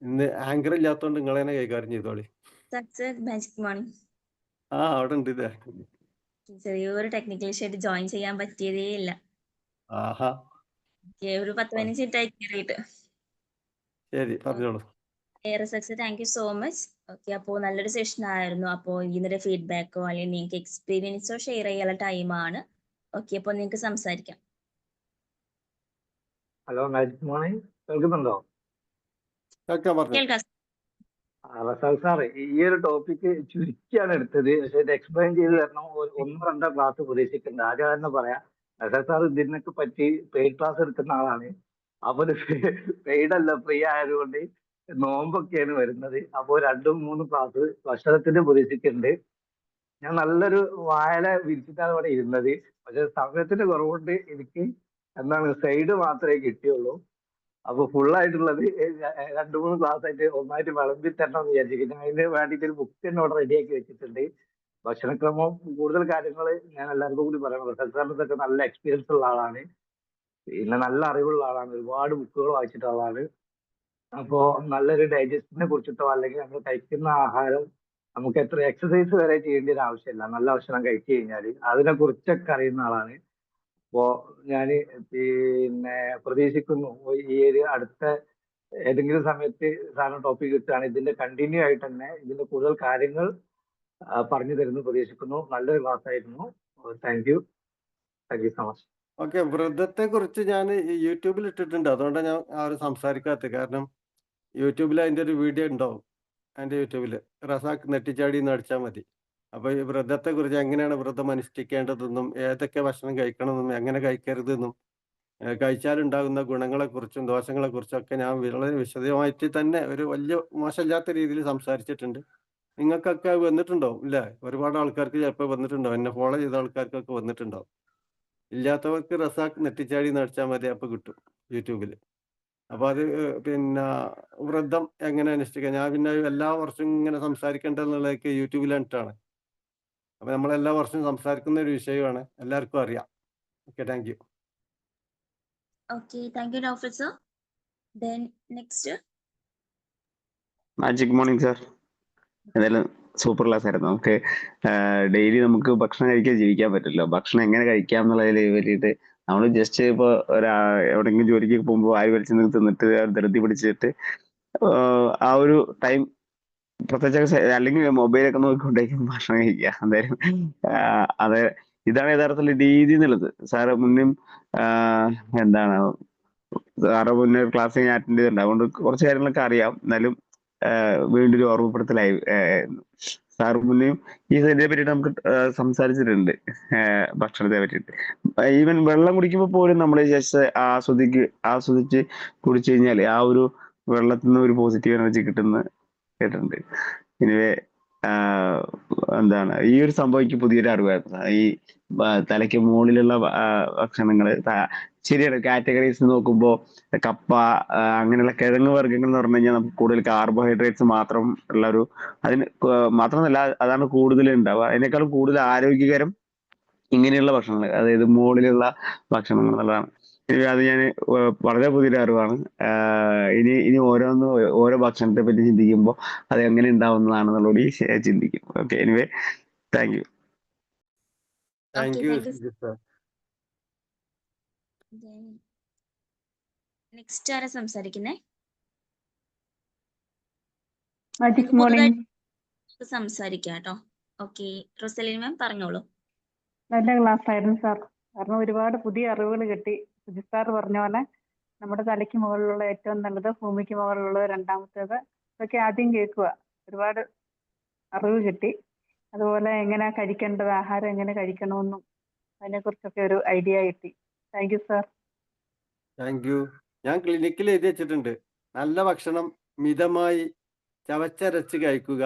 ഇന്ന് ആങ്കർ ഇല്ലാത്തതുകൊണ്ട് നിങ്ങൾ തന്നെ കൈകാര്യം ചെയ്തോളി. Magic morning. അവിടെ ഉണ്ട് ഇത്. ചെറിയൊരു ടെക്നിക്കൽ ഇഷ്യൂ ആയിട്ട് ജോയിൻ ചെയ്യാൻ പറ്റിയതേ ഇല്ല. ആഹാ, ഒരു 10-15 മിനിറ്റായി കയറിയിട്ട്. ശരി, പറഞ്ഞോളൂ. Razak, thank you so much. Okay, അപ്പോൾ നല്ലൊരു സെഷൻ ആയിരുന്നു. അപ്പോൾ ഇതിന്റെ ഫീഡ്ബാക്കോ അല്ലെങ്കിൽ നിങ്ങൾക്ക് എക്സ്പീരിയൻസോ ഷെയർ ചെയ്യാനുള്ള ടൈമാണ്. ഓക്കെ, അപ്പോൾ നിങ്ങൾക്ക് സംസാരിക്കാം. ഹലോ, മാജിക് മോർണിംഗ് കേൾക്കുന്നുണ്ടോ? കേൾക്കാം, പറഞ്ഞു. കേൾക്കാം. റസാഖ് സാറ് ഈ ഒരു ടോപ്പിക്ക് ചുരുക്കിയാണ് എടുത്തത്. പക്ഷെ ഇത് എക്സ്പ്ലെയിൻ ചെയ്ത് തരണം. ഒന്നോ രണ്ടോ ക്ലാസ് പ്രതീക്ഷിക്കുന്നുണ്ട്. ആദ്യം തന്നെ പറയാം, റസാഖ് സാർ ഇതിനൊക്കെ പറ്റി പെയ്ഡ് ക്ലാസ് എടുക്കുന്ന ആളാണ്. അപ്പൊ പെയ്ഡ് അല്ല, ഫ്രീ ആയതുകൊണ്ട് നോമ്പൊക്കെയാണ് വരുന്നത്. അപ്പോൾ 2-3 ക്ലാസ് ഭക്ഷണത്തിന് പ്രതീക്ഷിക്കുന്നുണ്ട്. ഞാൻ നല്ലൊരു വായന വിരിച്ചിട്ടാണ് ഇവിടെ ഇരുന്നത്. പക്ഷെ സമയത്തിന്റെ കുറവുകൊണ്ട് എനിക്ക് സൈഡ് മാത്രമേ കിട്ടിയുള്ളൂ. അപ്പൊ ഫുൾ ആയിട്ടുള്ളത് 2-3 ക്ലാസ് ആയിട്ട് ഒന്നായിട്ട് വിളമ്പി തരണം എന്ന് വിചാരിച്ചിരിക്കുന്നു. അതിന് വേണ്ടിയിട്ട് ഒരു ബുക്ക് തന്നെ ഇവിടെ റെഡിയാക്കി വെച്ചിട്ടുണ്ട്. ഭക്ഷണക്രമം കൂടുതൽ കാര്യങ്ങൾ ഞാൻ എല്ലാവർക്കും കൂടി പറയണം. റസാഖ് നല്ല എക്സ്പീരിയൻസ് ഉള്ള ആളാണ്, പിന്നെ നല്ല അറിവുള്ള ആളാണ്, ഒരുപാട് ബുക്കുകൾ വായിച്ചിട്ടുള്ള ആളാണ്. അപ്പോ നല്ലൊരു ഡൈജസ്റ്റിനെ കുറിച്ചിട്ടോ അല്ലെങ്കിൽ നമ്മൾ കഴിക്കുന്ന ആഹാരം നമുക്ക് എത്ര എക്സസൈസ് വരെ ചെയ്യേണ്ട ഒരു ആവശ്യമില്ല. നല്ല ഭക്ഷണം കഴിച്ചു കഴിഞ്ഞാൽ അതിനെ കുറിച്ചൊക്കെ അറിയുന്ന ആളാണ്. അപ്പോ ഞാന് പിന്നെ പ്രതീക്ഷിക്കുന്നു ഈ ഒരു അടുത്ത ഏതെങ്കിലും സമയത്ത് സാറിന് ടോപ്പിക് കിട്ടുകയാണ് ഇതിന്റെ കണ്ടിന്യൂ ആയിട്ട് തന്നെ ഇതിന്റെ കൂടുതൽ കാര്യങ്ങൾ പറഞ്ഞു തരുന്നു പ്രതീക്ഷിക്കുന്നു. നല്ലൊരു ക്ലാസ് ആയിരുന്നു. Thank you so much. Okay, വ്രതത്തെ കുറിച്ച് ഞാൻ യൂട്യൂബിൽ ഇട്ടിട്ടുണ്ട്. അതുകൊണ്ടാണ് ഞാൻ ആരും സംസാരിക്കാത്തത്. കാരണം യൂട്യൂബിൽ അതിൻ്റെ ഒരു വീഡിയോ ഉണ്ടാവും. എൻ്റെ യൂട്യൂബിൽ റസാഖ് നെട്ടിച്ചാടി എന്ന് അടിച്ചാൽ മതി. അപ്പോൾ ഈ വ്രതത്തെ കുറിച്ച്, എങ്ങനെയാണ് വ്രതം അനുഷ്ഠിക്കേണ്ടതെന്നും ഏതൊക്കെ ഭക്ഷണം കഴിക്കണമെന്നും എങ്ങനെ കഴിക്കരുതെന്നും കഴിച്ചാലുണ്ടാകുന്ന ഗുണങ്ങളെക്കുറിച്ചും ദോഷങ്ങളെക്കുറിച്ചും ഒക്കെ ഞാൻ വളരെ വിശദമായിട്ട് തന്നെ ഒരു വലിയ മോശമില്ലാത്ത രീതിയിൽ സംസാരിച്ചിട്ടുണ്ട്. നിങ്ങൾക്കൊക്കെ വന്നിട്ടുണ്ടാവും ഇല്ലേ? ഒരുപാട് ആൾക്കാർക്ക് ചിലപ്പോൾ വന്നിട്ടുണ്ടാവും. എന്നെ ഫോളോ ചെയ്ത ആൾക്കാർക്കൊക്കെ വന്നിട്ടുണ്ടാവും. ഇല്ലാത്തവർക്ക് റസാഖ് നെട്ടിച്ചാടി എന്ന് അടിച്ചാൽ മതി, അപ്പോൾ കിട്ടും യൂട്യൂബിൽ. അപ്പോൾ അത് പിന്നെ വ്രതം എങ്ങനെ അനുഷ്ഠിക്കാം, ഞാൻ പിന്നെ എല്ലാ വർഷവും ഇങ്ങനെ സംസാരിക്കേണ്ടതെന്നുള്ളതൊക്കെ യൂട്യൂബിൽ കണ്ടിട്ടാണ്. അപ്പോൾ നമ്മളെല്ലാ വർഷവും സംസാരിക്കുന്ന ഒരു വിഷയമാണ്, എല്ലാവർക്കും അറിയാം. Okay, thank you. Okay, thank you Naufal sir. Then next magic morning sir. എന്തായാലും സൂപ്പർ ക്ലാസ് ആയിരുന്നു. നമുക്ക് ഡെയിലി നമുക്ക് ഭക്ഷണം കഴിക്കാൻ ജീവിക്കാൻ പറ്റില്ല. ഭക്ഷണം എങ്ങനെ കഴിക്കാം എന്നുള്ളതിൽ വേണ്ടിയിട്ട് നമ്മൾ ജസ്റ്റ് ഇപ്പോൾ എവിടെയെങ്കിലും ജോലിക്ക് പോകുമ്പോൾ ആര് വലിച്ചു തിന്നിട്ട് ധൃതി പിടിച്ചിട്ട് ആ ഒരു ടൈം പ്രത്യേകിച്ച് അല്ലെങ്കിൽ മൊബൈലൊക്കെ നോക്കിക്കൊണ്ടായിരിക്കും ഭക്ഷണം കഴിക്കുക. എന്തായാലും അത് ഇതാണ് യഥാർത്ഥത്തിൽ രീതി എന്നുള്ളത്. സാറ് മുന്നും എന്താണ് സാറ് മുന്നേ ക്ലാസ് ഞാൻ അറ്റൻഡ് ചെയ്തിട്ടുണ്ട്. അതുകൊണ്ട് കുറച്ച് കാര്യങ്ങളൊക്കെ അറിയാം. എന്നാലും വീണ്ടും ഒരു ഓർമ്മപ്പെടുത്തലായി. സാറ് മുന്നേയും ഇതിനെ പറ്റിയിട്ട് നമുക്ക് സംസാരിച്ചിട്ടുണ്ട്, ഭക്ഷണത്തെ പറ്റിയിട്ട്. ഈവൻ വെള്ളം കുടിക്കുമ്പോൾ പോലും നമ്മൾ ജസ്റ്റ് ആസ്വദിച്ച് കുടിച്ചു കഴിഞ്ഞാൽ ആ ഒരു വെള്ളത്തിൽ നിന്ന് ഒരു പോസിറ്റീവ് എനർജി കിട്ടുന്ന കേട്ടിട്ടുണ്ട്. എനിവേ എന്താണ് ഈ ഒരു സംഭവം എനിക്ക് പുതിയൊരു അറിവായിരുന്നു. ഈ തലയ്ക്ക് മുകളിലുള്ള ഭക്ഷണങ്ങള് ശരിയാണ്. കാറ്റഗറീസ് നോക്കുമ്പോൾ കപ്പ, അങ്ങനെയുള്ള കിഴങ്ങ് വർഗ്ഗങ്ങൾ എന്ന് പറഞ്ഞു കഴിഞ്ഞാൽ നമുക്ക് കൂടുതൽ കാർബോഹൈഡ്രേറ്റ്സ് മാത്രം ഉള്ള ഒരു, അതിന് മാത്രമല്ല അതാണ് കൂടുതൽ ഉണ്ടാവുക. അതിനേക്കാളും കൂടുതൽ ആരോഗ്യകരം ഇങ്ങനെയുള്ള ഭക്ഷണങ്ങൾ, അതായത് മുകളിലുള്ള ഭക്ഷണങ്ങൾ എന്നുള്ളതാണ്. അത് ഞാൻ വളരെ പുതിയൊരു അറിവാണ്. ഇനി ഓരോ ഭക്ഷണത്തെ പറ്റി ചിന്തിക്കുമ്പോൾ അത് എങ്ങനെ ഉണ്ടാവുന്നതാണെന്നുള്ളൂടി ചിന്തിക്കും. Okay, anyway thank you. Thank you sir. Next ആരാ സംസാരിക്കുന്നേ? Magic morning. സംസാരിക്കാം കേട്ടോ. ഓക്കെ, റൊസലിൻ മാം പറഞ്ഞോളൂ. നല്ല ക്ലാസ് ആയിരുന്നു സാർ. കാരണം ഒരുപാട് പുതിയ അറിവുകൾ കിട്ടി. സുജിത് സാർ പറഞ്ഞ പോലെ നമ്മുടെ തലയ്ക്ക് മുകളിലുള്ള ഏറ്റവും നല്ലത്, ഭൂമിക്ക് മുകളിലുള്ളത് രണ്ടാമത്തേത്, ഇതൊക്കെ ആദ്യം കേൾക്കുക. ഒരുപാട് അറിവ് കിട്ടി. അതുപോലെ എങ്ങനെ കഴിക്കേണ്ടത്, ആഹാരം എങ്ങനെ കഴിക്കണമെന്നും അതിനെക്കുറിച്ചൊക്കെ ഒരു ഐഡിയ കിട്ടി. Thank you sir. Thank you. ഞാൻ ക്ലിനിക്കിൽ എഴുതി വെച്ചിട്ടുണ്ട്, നല്ല ഭക്ഷണം മിതമായി ചവച്ചരച്ച് കഴിക്കുക,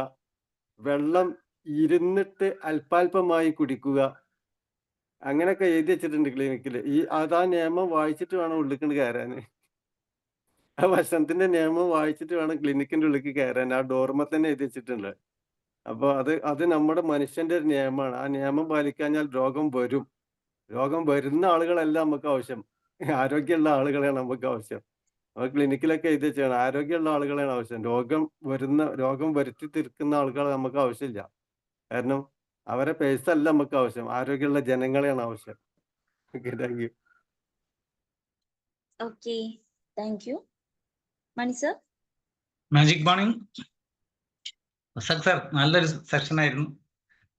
വെള്ളം ഇരുന്നിട്ട് അല്പാൽപമായി കുടിക്കുക, അങ്ങനെയൊക്കെ എഴുതി വെച്ചിട്ടുണ്ട് ക്ലിനിക്കിൽ. അതാ നിയമം വായിച്ചിട്ട് വേണം ഉള്ളിലേക്ക് കയറാൻ. ആ ഭക്ഷണത്തിന്റെ നിയമം വായിച്ചിട്ട് വേണം ക്ലിനിക്കിന്റെ ഉള്ളിലേക്ക് കയറാൻ. ആ ഡോർമ തന്നെ എഴുതി വെച്ചിട്ടുണ്ട്. അപ്പോൾ അത് നമ്മുടെ മനുഷ്യന്റെ ഒരു നിയമമാണ്. ആ നിയമം പാലിക്കാഞ്ഞാൽ രോഗം വരും. രോഗം വരുന്ന ആളുകളല്ല നമുക്ക് ആവശ്യം, ആരോഗ്യമുള്ള ആളുകളെയാണ് നമുക്ക് ആവശ്യം. അപ്പോൾ ക്ലിനിക്കിലൊക്കെ എഴുതി വെച്ചാണ് ആരോഗ്യമുള്ള ആളുകളെയാണ് ആവശ്യം. രോഗം വരുത്തി തീർക്കുന്ന ആളുകളെ നമുക്ക് ആവശ്യമില്ല. കാരണം അവരെ പൈസ അല്ല നമുക്ക് ആവശ്യം, ആരോഗ്യമുള്ള ജനങ്ങളെയാണ് ആവശ്യം. Okay, thank you. Okay, thank you. Mani sir. Magic morning sir, നല്ലൊരു സെഷൻ ആയിരുന്നു.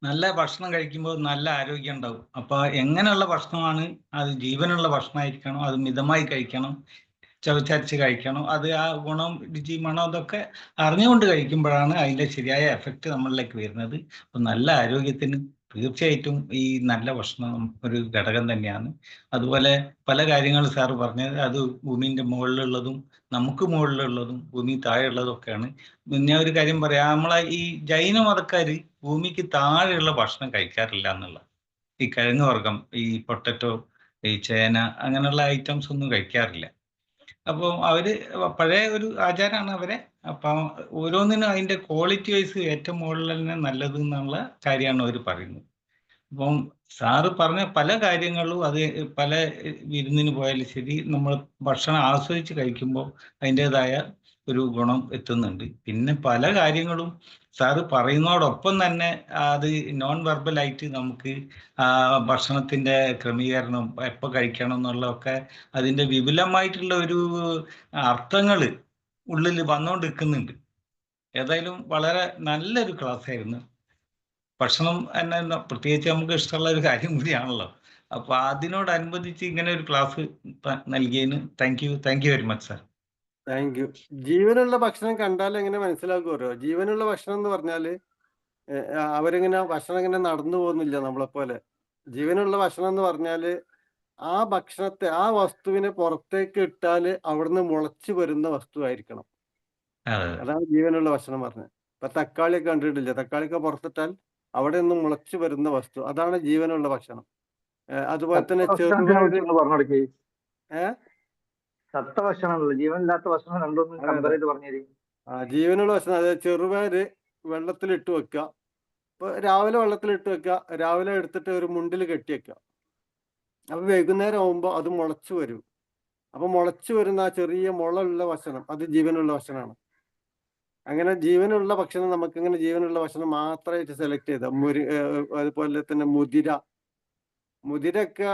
നല്ല ഭക്ഷണം കഴിക്കുമ്പോൾ നല്ല ആരോഗ്യം ഉണ്ടാവും. അപ്പോൾ എങ്ങനെയുള്ള ഭക്ഷണമാണ്? അത് ജീവനുള്ള ഭക്ഷണമായിരിക്കണം, അത് മിതമായി കഴിക്കണം, ചവച്ചരച്ച് കഴിക്കണം. അത് ആ ഗുണം, രുചി, മണം അതൊക്കെ അറിഞ്ഞുകൊണ്ട് കഴിക്കുമ്പോഴാണ് അതിൻ്റെ ശരിയായ എഫക്റ്റ് നമ്മളിലേക്ക് വരുന്നത്. അപ്പം നല്ല ആരോഗ്യത്തിന് തീർച്ചയായിട്ടും ഈ നല്ല ഭക്ഷണം ഒരു ഘടകം തന്നെയാണ്. അതുപോലെ പല കാര്യങ്ങൾ സാറ് പറഞ്ഞത്, അത് ഭൂമിൻ്റെ മുകളിലുള്ളതും നമുക്ക് മുകളിലുള്ളതും ഭൂമി താഴെയുള്ളതും ഒക്കെയാണ്. ഞാൻ ഒരു കാര്യം പറയാം, നമ്മളെ ഈ ജൈന മതക്കാർ ഭൂമിക്ക് താഴെയുള്ള ഭക്ഷണം കഴിക്കാറില്ല എന്നുള്ള, ഈ കിഴങ്ങ് വർഗം, ഈ പൊട്ടറ്റോ, ഈ ചേന, അങ്ങനെയുള്ള ഐറ്റംസ് ഒന്നും കഴിക്കാറില്ല. അപ്പോൾ അവര് പഴയ ഒരു ആചാരമാണ് അവരെ. അപ്പം ഓരോന്നിനും അതിൻ്റെ ക്വാളിറ്റി വൈസ് ഏറ്റവും മുകളിൽ തന്നെ നല്ലത് എന്നുള്ള കാര്യമാണ് അവർ പറയുന്നത്. അപ്പം സാറ് പറഞ്ഞ പല കാര്യങ്ങളും, അത് പല വിരുന്നിന് പോയാലും ശരി, നമ്മൾ ഭക്ഷണം ആസ്വദിച്ച് കഴിക്കുമ്പോൾ അതിൻ്റെതായ ഒരു ഗുണം എത്തുന്നുണ്ട്. പിന്നെ പല കാര്യങ്ങളും സാറ് പറയുന്നതോടൊപ്പം തന്നെ അത് നോൺ വെർബലായിട്ട് നമുക്ക് ഭക്ഷണത്തിൻ്റെ ക്രമീകരണം എപ്പോൾ കഴിക്കണം എന്നുള്ളതൊക്കെ അതിൻ്റെ വിപുലമായിട്ടുള്ള ഒരു അർത്ഥങ്ങൾ ഉള്ളിൽ വന്നുകൊണ്ടിരിക്കുന്നുണ്ട്. ഏതായാലും വളരെ നല്ലൊരു ക്ലാസ് ആയിരുന്നു. ഭക്ഷണം തന്നെ പ്രത്യേകിച്ച് നമുക്ക് ഇഷ്ടമുള്ള ഒരു കാര്യം കൂടിയാണല്ലോ. അപ്പോൾ അതിനോടനുബന്ധിച്ച് ഇങ്ങനെ ഒരു ക്ലാസ് നൽകിയതിന് thank you very much sir. Thank you. ജീവനുള്ള ഭക്ഷണം കണ്ടാൽ എങ്ങനെ മനസ്സിലാക്കുമല്ലോ? ജീവനുള്ള ഭക്ഷണം എന്ന് പറഞ്ഞാൽ അവരിങ്ങനെ ഭക്ഷണം ഇങ്ങനെ നടന്നു പോകുന്നില്ല നമ്മളെപ്പോലെ. ജീവനുള്ള ഭക്ഷണം എന്ന് പറഞ്ഞാൽ ആ ഭക്ഷണത്തെ, ആ വസ്തുവിനെ പുറത്തേക്ക് ഇട്ടാൽ അവിടുന്ന് മുളച്ചു വരുന്ന വസ്തുവായിരിക്കണം. അതാണ് ജീവനുള്ള ഭക്ഷണം പറഞ്ഞത്. ഇപ്പൊ തക്കാളിയൊക്കെ കണ്ടിട്ടില്ല, തക്കാളിയൊക്കെ പുറത്തിട്ടാൽ അവിടെ നിന്ന് മുളച്ചു വരുന്ന വസ്തു, അതാണ് ജീവനുള്ള ഭക്ഷണം. അതുപോലെ തന്നെ പറഞ്ഞോടക്കി ഏഹ് ചത്ത ഭക്ഷണമല്ല, ജീവനില്ലാത്ത ഭക്ഷണം രണ്ടൊന്നും കമ്പയർ ചെയ്ത് പറഞ്ഞിരിക്കും. ജീവനുള്ള ഭക്ഷണം, അതായത് ചെറുപയര് വെള്ളത്തിലിട്ട് വെക്കുക. ഇപ്പൊ രാവിലെ വെള്ളത്തിലിട്ട് വെക്കുക, രാവിലെ എടുത്തിട്ട് ഒരു മുണ്ടിൽ കെട്ടി വെക്കുക. അപ്പൊ വൈകുന്നേരം ആകുമ്പോൾ അത് മുളച്ചു വരും. അപ്പൊ മുളച്ചു വരുന്ന ആ ചെറിയ മുളയുള്ള ഭക്ഷണം അത് ജീവനുള്ള ഭക്ഷണമാണ്. അങ്ങനെ ജീവനുള്ള ഭക്ഷണം നമുക്കിങ്ങനെ ജീവനുള്ള ഭക്ഷണം മാത്രമായിട്ട് സെലക്ട് ചെയ്ത അതുപോലെ തന്നെ മുതിരൊക്കെ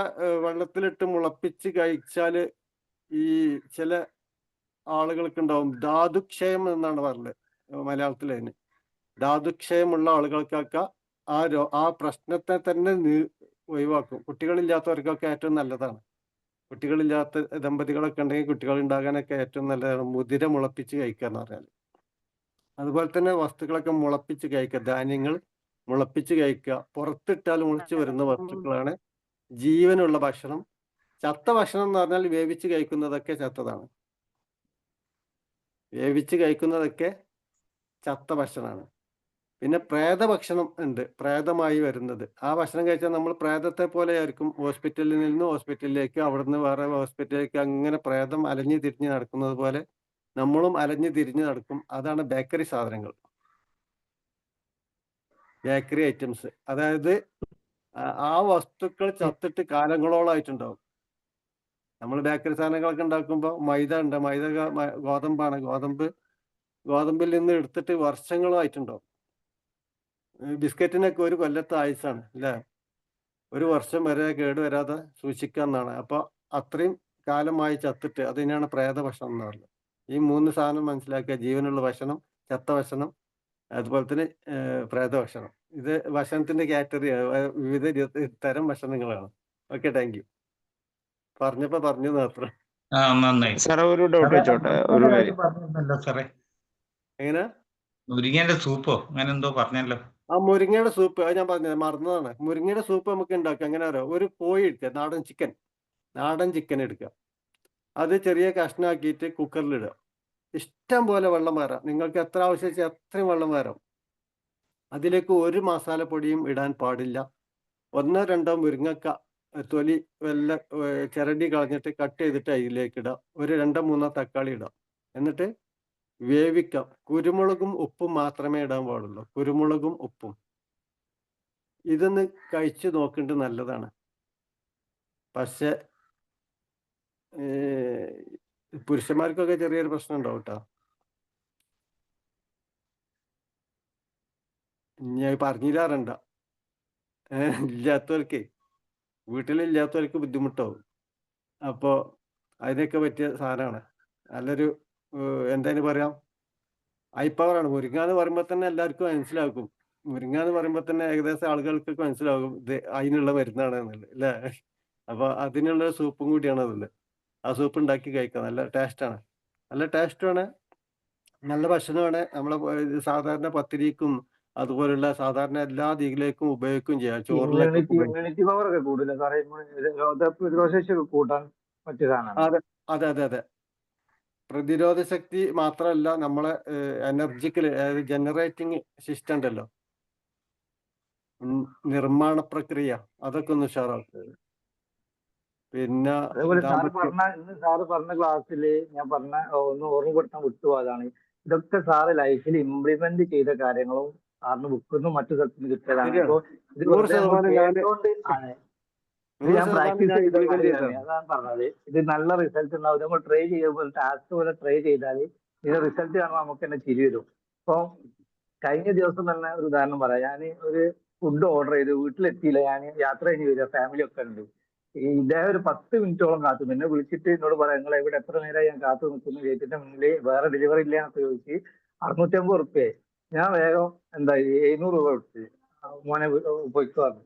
വെള്ളത്തിലിട്ട് മുളപ്പിച്ച് കഴിച്ചാല് ഈ ചില ആളുകൾക്ക് ഉണ്ടാവും ധാതുക്ഷയം എന്നാണ് പറഞ്ഞത് മലയാളത്തിൽ. അതിന് ധാതുക്ഷയമുള്ള ആളുകൾക്കൊക്കെ ആ പ്രശ്നത്തെ തന്നെ ഒഴിവാക്കും. കുട്ടികളില്ലാത്തവർക്കൊക്കെ ഏറ്റവും നല്ലതാണ്. കുട്ടികളില്ലാത്ത ദമ്പതികളൊക്കെ ഉണ്ടെങ്കിൽ കുട്ടികൾ ഉണ്ടാകാനൊക്കെ ഏറ്റവും നല്ലതാണ് മുതിര മുളപ്പിച്ച് കഴിക്കുക എന്ന് പറഞ്ഞാൽ. അതുപോലെ തന്നെ വസ്തുക്കളൊക്കെ മുളപ്പിച്ച് കഴിക്കുക, ധാന്യങ്ങൾ മുളപ്പിച്ച് കഴിക്കുക. പുറത്തിട്ടാൽ മുളച്ചു വരുന്ന വസ്തുക്കളാണ് ജീവനുള്ള ഭക്ഷണം. ചത്ത ഭക്ഷണം എന്ന് പറഞ്ഞാൽ വേവിച്ച് കഴിക്കുന്നതൊക്കെ ചത്തതാണ്. വേവിച്ച് കഴിക്കുന്നതൊക്കെ ചത്ത ഭക്ഷണമാണ്. പിന്നെ പ്രേതഭക്ഷണം ഉണ്ട്, പ്രേതമായി വരുന്നത്. ആ ഭക്ഷണം കഴിച്ചാൽ നമ്മൾ പ്രേതത്തെ പോലെ ആയിരിക്കും. ഹോസ്പിറ്റലിൽ നിന്ന് ഹോസ്പിറ്റലിലേക്ക്, അവിടുന്ന് വേറെ ഹോസ്പിറ്റലിലേക്ക്, അങ്ങനെ പ്രേതം അലഞ്ഞു തിരിഞ്ഞ് നടക്കുന്നത് പോലെ നമ്മളും അലഞ്ഞു തിരിഞ്ഞ് നടക്കും. അതാണ് ബേക്കറി സാധനങ്ങൾ, ബേക്കറി ഐറ്റംസ്. അതായത് ആ വസ്തുക്കൾ ചത്തിട്ട് കാലങ്ങളോളായിട്ടുണ്ടാവും. നമ്മൾ ബേക്കറി സാധനങ്ങളൊക്കെ ഉണ്ടാക്കുമ്പോൾ മൈദ ഉണ്ട്, ഗോതമ്പാണ്. ഗോതമ്പിൽ നിന്ന് എടുത്തിട്ട് വർഷങ്ങളായിട്ടുണ്ടാവും. ബിസ്ക്കറ്റിനൊക്കെ ഒരു കൊല്ലത്തെ ആയുസാണ് അല്ലേ? 1 വർഷം വരെ കേടുവരാതെ സൂക്ഷിക്കാന്നാണ്. അപ്പൊ അത്രയും കാലമായി ചത്തിട്ട്, അതിനാണ് പ്രേത ഭക്ഷണം എന്ന് പറയുന്നത്. ഈ 3 സാധനം മനസ്സിലാക്കുക: ജീവനുള്ള ഭക്ഷണം, ചത്ത ഭക്ഷണം, അതുപോലെ തന്നെ പ്രേത ഭക്ഷണം. ഇത് ഭക്ഷണത്തിന്റെ കാറ്റഗറിയാണ്, വിവിധ തരം ഭക്ഷണങ്ങളാണ്. Okay, thank U. പറഞ്ഞപ്പോ പറഞ്ഞു മാത്രം. നന്നായി സാറേ ഒരു ഡൗട്ട് വെച്ചോട്ടെ? ഒരു കാര്യം സാറേ, എങ്ങനെ മുരിങ്ങേന്റെ സൂപ്പോ അങ്ങനെ എന്തോ പറഞ്ഞല്ലോ? ആ മുരിങ്ങയുടെ സൂപ്പ്, അത് ഞാൻ പറഞ്ഞത് മറന്നതാണ്. മുരിങ്ങയുടെ സൂപ്പ് നമുക്ക് ഉണ്ടാക്കാം. എങ്ങനെ അറിയാം? ഒരു കോഴി എടുക്കുക, നാടൻ ചിക്കൻ എടുക്കുക. അത് ചെറിയ കഷ്ണാക്കിയിട്ട് കുക്കറിലിടുക. ഇഷ്ടം പോലെ വെള്ളം വരാം, നിങ്ങൾക്ക് എത്ര ആവശ്യം അത്രയും വെള്ളം വരാം. അതിലേക്ക് ഒരു മസാലപ്പൊടിയും ഇടാൻ പാടില്ല. 1 2 മുരിങ്ങക്ക തൊലി വല്ല ചിരണ്ടി കളഞ്ഞിട്ട് കട്ട് ചെയ്തിട്ട് അതിലേക്ക് ഇടുക. ഒരു 2 3 തക്കാളി ഇടുക. എന്നിട്ട് വേവിക്കാം. കുരുമുളകും ഉപ്പും മാത്രമേ ഇടാൻ പാടുള്ളൂ, കുരുമുളകും ഉപ്പും. ഇതൊന്ന് കഴിച്ചു നോക്കേണ്ടത് നല്ലതാണ്. പക്ഷെ പുരുഷന്മാർക്കൊക്കെ ചെറിയൊരു പ്രശ്നം ഉണ്ടാവും കേട്ടോ. ഞാൻ പറഞ്ഞില്ലാറണ്ട, ഇല്ലാത്തവർക്ക്, വീട്ടിലില്ലാത്തവർക്ക് ബുദ്ധിമുട്ടാവും. അപ്പോൾ അതിനൊക്കെ പറ്റിയ സാധനമാണ്. നല്ലൊരു എന്തായാലും പറയാം ഹൈ പവറാണ്. മുരിങ്ങ എന്ന് പറയുമ്പോൾ തന്നെ എല്ലാവർക്കും മനസ്സിലാക്കും. മുരിങ്ങ എന്ന് പറയുമ്പോൾ തന്നെ ഏകദേശം ആളുകൾക്കൊക്കെ മനസ്സിലാകും ഇത് അതിനുള്ള മരുന്നാണ് എന്നുള്ളത് അല്ലേ. അപ്പൊ അതിനുള്ള സൂപ്പും കൂടിയാണ് അതിൽ. ആ സൂപ്പ് ഉണ്ടാക്കി കഴിക്കാം. നല്ല ടേസ്റ്റാണ്. നല്ല ടേസ്റ്റുമാണ്, നല്ല ഭക്ഷണമാണ്. നമ്മളെ സാധാരണ പത്തിരിക്കും അതുപോലുള്ള സാധാരണ എല്ലാ ഇതിലേക്കും ഉപയോഗിക്കുകയും ചെയ്യാം. ചോറിലൊക്കെ ഉപയോഗിക്കും. ഇമ്മ്യൂണിറ്റി പവർ ഒക്കെ കൂടുതൽ സാറേ. രോഗപ്രതിരോധശേഷി കൂട്ടാൻ പറ്റിയ സാധനമാണ്. അതെ അതെ അതെ അതെ. പ്രതിരോധ ശക്തി മാത്രമല്ല, നമ്മളെ എനർജിക്കൽ അതായത് ജനറേറ്റിംഗ് സിസ്റ്റം ഉണ്ടല്ലോ, നിർമ്മാണ പ്രക്രിയ, അതൊക്കെ ഒന്ന് ഉഷാറാക്കും. പിന്നെ അതേപോലെ സാറ് പറഞ്ഞ ക്ലാസ്സിൽ ഞാൻ പറഞ്ഞ ഒന്ന് ഓർമ്മപ്പെടുത്താൻ വിട്ടുപോയതാണ്. ഇതൊക്കെ സാറ് ലൈഫിൽ ഇംപ്ലിമെന്റ് ചെയ്ത കാര്യങ്ങളും സാറിന് ബുക്കിന്നും മറ്റു സ്ഥലത്തുനിന്ന് കിട്ടിയതാണ്. ശരിയാണ്. അപ്പൊ ഇത് 100% കേട്ടോണ്ട് ആണ്. ഇത് ഞാൻ പ്രാക്ടീസ് ചെയ്ത കാര്യമാണ്. അതാണ് പറഞ്ഞത്. ഇത് നല്ല റിസൾട്ട് ഉണ്ടാവും. നമ്മൾ ട്രൈ ചെയ്യുമ്പോൾ ടാസ്ക് പോലെ ട്രൈ ചെയ്താൽ ഇതിന്റെ റിസൾട്ട് കാണുമ്പോൾ നമുക്ക് തന്നെ ചിരി വരും. അപ്പൊ കഴിഞ്ഞ ദിവസം തന്നെ ഒരു ഉദാഹരണം പറയാം. ഞാൻ ഒരു ഫുഡ് ഓർഡർ ചെയ്ത് വീട്ടിലെത്തിയില്ല. ഞാൻ യാത്ര കഴിഞ്ഞ് വരിക, ഫാമിലി ഒക്കെ ഉണ്ട്. ഇദ്ദേഹം ഒരു 10 മിനിറ്റോളം കാത്തു. എന്നെ വിളിച്ചിട്ട് എന്നോട് പറയാം, നിങ്ങൾ ഇവിടെ എത്ര നേരമായി ഞാൻ കാത്തു നിൽക്കുന്നു, ഗേറ്റിന്റെ മുന്നിൽ വേറെ ഡെലിവറി ഇല്ല എന്നൊക്കെ ചോദിച്ച് 650 റുപ്യായി. ഞാൻ വേഗം 700 രൂപ കൊടുത്ത് മോനെ പോയിക്കോ പറഞ്ഞു.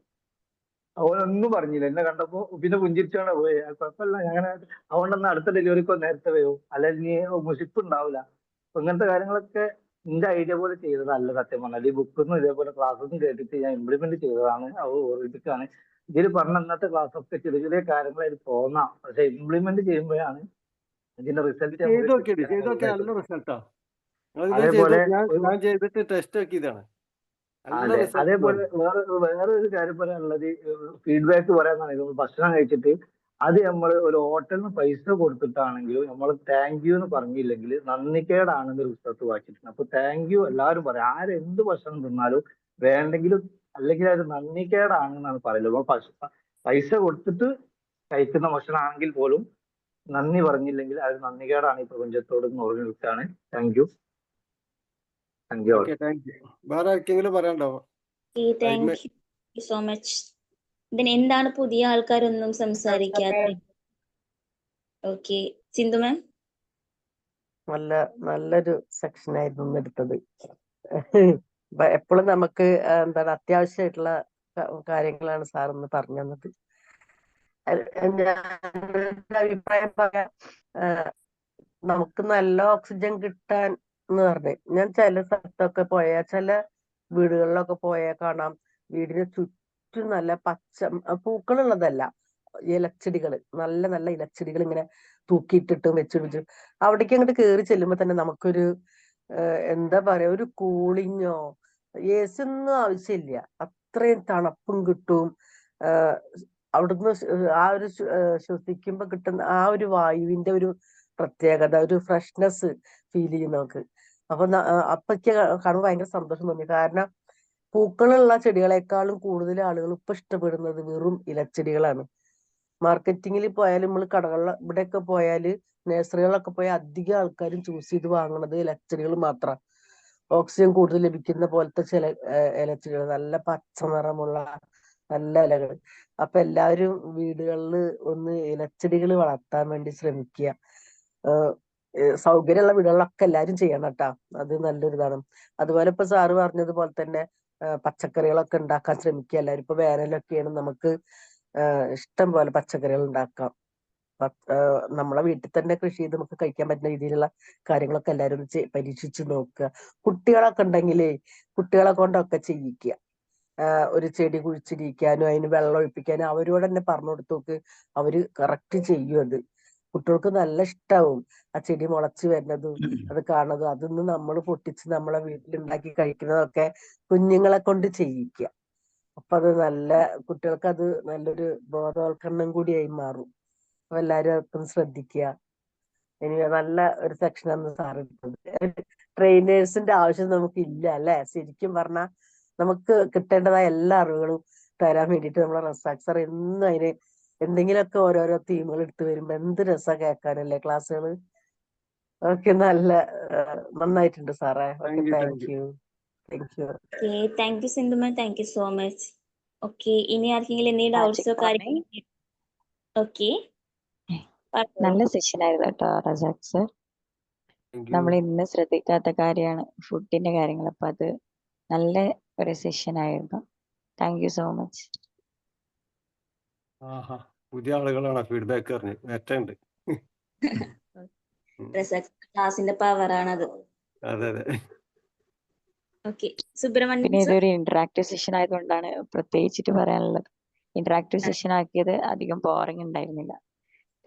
അവനൊന്നും പറഞ്ഞില്ല. എന്നെ കണ്ടപ്പോ പിന്നെ പുഞ്ചിരിച്ചാണ് പോയി. കുഴപ്പമില്ല, ഞാൻ അതുകൊണ്ടൊന്നും അടുത്ത ഡെലിവറിക്കോ നേരത്തെ വരും, അല്ലെങ്കിൽ നീ മുഷിപ്പ് ഉണ്ടാവില്ല. അപ്പൊ ഇങ്ങനത്തെ കാര്യങ്ങളൊക്കെ എന്റെ ഐഡിയ പോലെ ചെയ്തതല്ല സത്യം പറഞ്ഞാൽ. ഈ ബുക്കൊന്നും ഇതേപോലെ ക്ലാസ്സൊന്നും കേട്ടിട്ട് ഞാൻ ഇംപ്ലിമെന്റ് ചെയ്തതാണ്. അത് ഓർമ്മിപ്പിക്കാണ്. ഇതിൽ പറഞ്ഞ ഇന്നത്തെ ക്ലാസ് ഒക്കെ ചെറിയ ചെറിയ കാര്യങ്ങളായിട്ട് തോന്നാം, പക്ഷെ ഇംപ്ലിമെന്റ് ചെയ്യുമ്പോഴാണ് ഇതിന്റെ റിസൾട്ട് ചെയ്ത് നോക്കി നല്ല റിസൾട്ടാ. അതേപോലെ ഞാൻ ചെയ്തിട്ട് ടെസ്റ്റ് ആക്കിയതാണ്. അതെ. അതേപോലെ വേറെ ഒരു കാര്യം പറയാനുള്ളത്, ഫീഡ്ബാക്ക് പറയാന്നാണ്. ഭക്ഷണം കഴിച്ചിട്ട് അത് നമ്മൾ ഒരു ഹോട്ടലിന് പൈസ കൊടുത്തിട്ടാണെങ്കിലും നമ്മൾ താങ്ക് യു എന്ന് പറഞ്ഞില്ലെങ്കിൽ നന്ദിക്കേടാണെന്ന് റിസൾട്ട് വായിച്ചിട്ടുണ്ട്. അപ്പൊ താങ്ക് യു എല്ലാവരും പറയാം. ആരെന്ത് ഭക്ഷണം തിന്നാലും വേണ്ടെങ്കിലും അല്ലെങ്കിൽ അത് നന്ദിക്കേടാണെന്നാണ് പറയുന്നത്. നമ്മൾ പൈസ കൊടുത്തിട്ട് കഴിക്കുന്ന ഭക്ഷണമാണെങ്കിൽ പോലും നന്ദി പറഞ്ഞില്ലെങ്കിൽ അത് നന്ദികേടാണ് ഈ പ്രപഞ്ചത്തോട് ഓർമ്മിപ്പിച്ചാണ്. Thank you. Thank you. വേറെ ആർക്കെങ്കിലും പറയാണ്ടോ? Thank you so much. ഇതിന് എന്താണ് പുതിയ ആൾക്കാരൊന്നും സംസാരിക്കാത്ത? Okay, Sindhu ma'am. നല്ലൊരു സെക്ഷൻ ആയിരുന്നു എടുത്തത്. എപ്പോഴും നമുക്ക് എന്താണ് അത്യാവശ്യമായിട്ടുള്ള കാര്യങ്ങളാണ് സാർ ഇന്ന് പറഞ്ഞു തന്നത്. ഞാൻ അഭിപ്രായം പറയാം. നമുക്ക് നല്ല ഓക്സിജൻ കിട്ടാൻ എന്ന് പറഞ്ഞ് ഞാൻ ചില സ്ഥലത്തൊക്കെ പോയാൽ, ചില വീടുകളിലൊക്കെ പോയാൽ കാണാം വീടിന് ചുറ്റും നല്ല പച്ച പൂക്കളുള്ളതല്ല, ഇലച്ചെടികള്, നല്ല നല്ല ഇലച്ചെടികൾ ഇങ്ങനെ തൂക്കിയിട്ടിട്ടും വെച്ചിട്ട് അവിടേക്ക് അങ്ങോട്ട് കയറി ചെല്ലുമ്പോ തന്നെ നമുക്കൊരു എന്താ പറയാ, ഒരു കൂളിങ്ങോ AC ഒന്നും ആവശ്യമില്ല. അത്രയും തണുപ്പും കിട്ടും. അവിടുന്ന് ആ ഒരു ശ്വസിക്കുമ്പോ കിട്ടുന്ന ആ ഒരു വായുവിന്റെ ഒരു പ്രത്യേകത, ഒരു ഫ്രഷ്നെസ് ഫീൽ ചെയ്യും നമുക്ക്. അപ്പൊക്ക് കാണുമ്പോൾ ഭയങ്കര സന്തോഷം തോന്നി. കാരണം പൂക്കളുള്ള ചെടികളെക്കാളും കൂടുതൽ ആളുകൾ ഇപ്പൊ ഇഷ്ടപ്പെടുന്നത് വെറും ഇലച്ചെടികളാണ്. മാർക്കറ്റിങ്ങിൽ പോയാലും നമ്മൾ കടകളിൽ ഇവിടെയൊക്കെ പോയാല് നഴ്സറികളൊക്കെ പോയാൽ അധികം ആൾക്കാരും ചൂസ് ചെയ്ത് വാങ്ങുന്നത് ഇലച്ചെടികൾ മാത്രം. ഓക്സിജൻ കൂടുതൽ ലഭിക്കുന്ന പോലത്തെ ചില ഇലച്ചെടികൾ, നല്ല പച്ച നിറമുള്ള നല്ല ഇലകൾ. അപ്പൊ എല്ലാവരും വീടുകളിൽ ഒന്ന് ഇലച്ചെടികൾ വളർത്താൻ വേണ്ടി ശ്രമിക്കുക. സൗകര്യമുള്ള വീടുകളിലൊക്കെ എല്ലാവരും ചെയ്യണം കേട്ടാ. അത് നല്ലൊരു ഇതാണ്. അതുപോലെ ഇപ്പൊ സാറ് പറഞ്ഞതുപോലെ തന്നെ പച്ചക്കറികളൊക്കെ ഉണ്ടാക്കാൻ ശ്രമിക്കുക എല്ലാവരും. ഇപ്പൊ വേനലൊക്കെയാണ്, നമുക്ക് ഇഷ്ടം പോലെ പച്ചക്കറികൾ ഉണ്ടാക്കാം. നമ്മളെ വീട്ടിൽ തന്നെ കൃഷി ചെയ്ത് നമുക്ക് കഴിക്കാൻ പറ്റുന്ന രീതിയിലുള്ള കാര്യങ്ങളൊക്കെ എല്ലാവരും പരീക്ഷിച്ച് നോക്കുക. കുട്ടികളൊക്കെ ഉണ്ടെങ്കിലേ കുട്ടികളെ കൊണ്ടൊക്കെ ചെയ്യിക്കുക. ഒരു ചെടി കുഴിച്ചിരിക്കാനും അതിന് വെള്ളം ഒഴിപ്പിക്കാനും അവരോട് തന്നെ പറഞ്ഞു കൊടുത്തു നോക്ക്. അവര് കറക്റ്റ് ചെയ്യും. അത് കുട്ടികൾക്ക് നല്ല ഇഷ്ടാവും. ആ ചെടി മുളച്ച് വരുന്നതും അത് കാണുന്നതും അതൊന്ന് നമ്മൾ പൊട്ടിച്ച് നമ്മളെ വീട്ടിലുണ്ടാക്കി കഴിക്കുന്നതൊക്കെ കുഞ്ഞുങ്ങളെ കൊണ്ട് ചെയ്യിക്കുക. അപ്പൊ അത് നല്ല കുട്ടികൾക്ക് അത് നല്ലൊരു ബോധവൽക്കരണം കൂടിയായി മാറും. അപ്പൊ എല്ലാരും അതൊന്ന് ശ്രദ്ധിക്കുക. ഇനി നല്ല ഒരു സെക്ഷനാണ് സാർ എടുത്തത്. ട്രെയിനേഴ്സിന്റെ ആവശ്യം നമുക്ക് ഇല്ല അല്ലെ. ശരിക്കും പറഞ്ഞാൽ നമുക്ക് കിട്ടേണ്ടതായ എല്ലാ അറിവുകളും തരാൻ വേണ്ടിയിട്ട് നമ്മളെ റസാഖ് സാർ എന്നും അതിന് എന്തെങ്കിലുമൊക്കെ ഓരോരോ തീമുകൾ എടുത്തു വരുമ്പോ എന്ത് രസം കേൾക്കാനല്ലേ ക്ലാസ്സുകൾ. ഓക്കെ, നല്ല നന്നായിട്ടുണ്ട് സാറേ. Okay, thank you. Thank U Sindhu ma'am, thank you so much. Okay, ഇനി ആർക്കെങ്കിലും എന്തെങ്കിലും ഡൗട്ട്സോ കാര്യങ്ങളോ? ഓക്കെ, നല്ല സെഷൻ ആയിരുന്നു കേട്ടോ റസാഖ് സർ. താങ്ക് നമ്മൾ യു. ഇന്ന് ശ്രദ്ധിക്കാത്ത കാര്യമാണ് ഫുഡിന്റെ കാര്യങ്ങൾ. അപ്പൊ അത് നല്ല ഒരു സെഷൻ ആയിരുന്നു. Thank you so much. ആഹാ, പുതിയ ആളുകളാണ് ഫീഡ്ബാക്ക് പറഞ്ഞ് മെറ്റുണ്ട്. ക്ലാസിന്റെ പവറാണത്. അതെ അതെ. ഓക്കെ, പിന്നെ സുബ്രഹ്മണ്യൻ സർ. ഇതൊരു ഇന്ററാക്റ്റീവ് സെഷൻ ആയതുകൊണ്ടാണ് പ്രത്യേകിച്ചിട്ട് പറയാനുള്ളത്. ഇന്ററാക്റ്റീവ് സെഷൻ ആക്കിയത് അധികം ബോറിംഗ് ഉണ്ടായിരുന്നില്ല.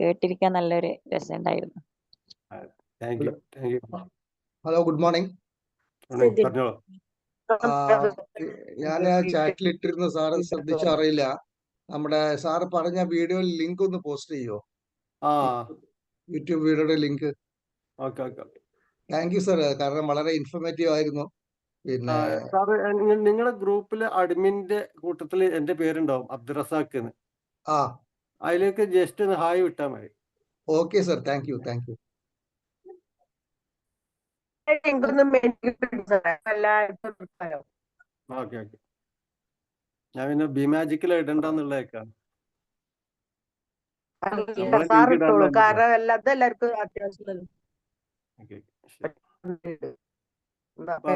കേട്ടിരിക്കാൻ നല്ലൊരു രസം ഉണ്ടായിരുന്നു. Thank you. Thank U. Hello, good morning. പറഞ്ഞോളൂ. ഞാൻ ചാറ്റിൽ ഇട്ടിരുന്ന സാറ് ശ്രദ്ധിച്ചോ അറിയില്ല. നമ്മുടെ സാറ് പറഞ്ഞ വീഡിയോയിൽ ലിങ്ക് ഒന്ന് പോസ്റ്റ് ചെയ്യോ? ആ, യൂട്യൂബ് വീഡിയോയുടെ link. Okay okay. Thank you sir, കാരണം വളരെ ഇൻഫോർമേറ്റീവ് ആയിരുന്നു. പിന്നെ സാറ് നിങ്ങളുടെ ഗ്രൂപ്പിലെ അഡ്മിന്റെ കൂട്ടത്തിൽ എന്റെ പേരുണ്ടാവും, അബ്ദുറസാഖ് എന്ന്. ആ, അതിലേക്ക് ജസ്റ്റ് ഒന്ന് ഹായ് വിട്ടാൽ മതി. Okay sir, thank you thank you. Okay okay. ഞാൻ പിന്നെ ബിമാജിക്കൽ ഇടണ്ടെന്നുള്ളതൊക്കെയാണ്. സാർ ഇട്ടോളൂ, കാരണം എല്ലാവർക്കും അത്യാവശ്യം. അപ്പൊ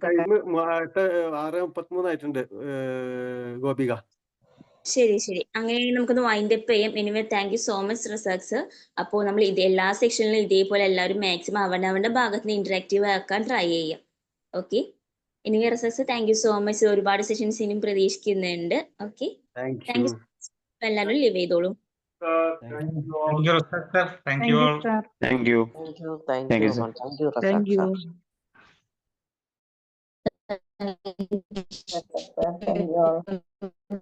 ടൈം 6:33 ആയിട്ടുണ്ട് ഗോപിക. ശരി. അങ്ങനെ നമുക്കൊന്ന് വൈൻഡ് അപ്പ് ചെയ്യാം. Anyway thank you so much Razak sir. അപ്പോൾ നമ്മൾ എല്ലാ സെക്ഷനിലും ഇതേപോലെ എല്ലാവരും മാക്സിമം അവനവന്റെ ഭാഗത്ത് നിന്ന് ഇന്ററാക്റ്റീവ് ആക്കാൻ ട്രൈ ചെയ്യാം. Okay, anyway Razak sir thank you so much. ഒരുപാട് സെഷൻസ് ഇനിയും പ്രതീക്ഷിക്കുന്നുണ്ട്. Okay, thank U. എല്ലാവരും ലീവ് ചെയ്തോളൂ. Thank you Razak sir. Thank you all. Sir. Thank you. Thank you sir. Thank you. Thank you.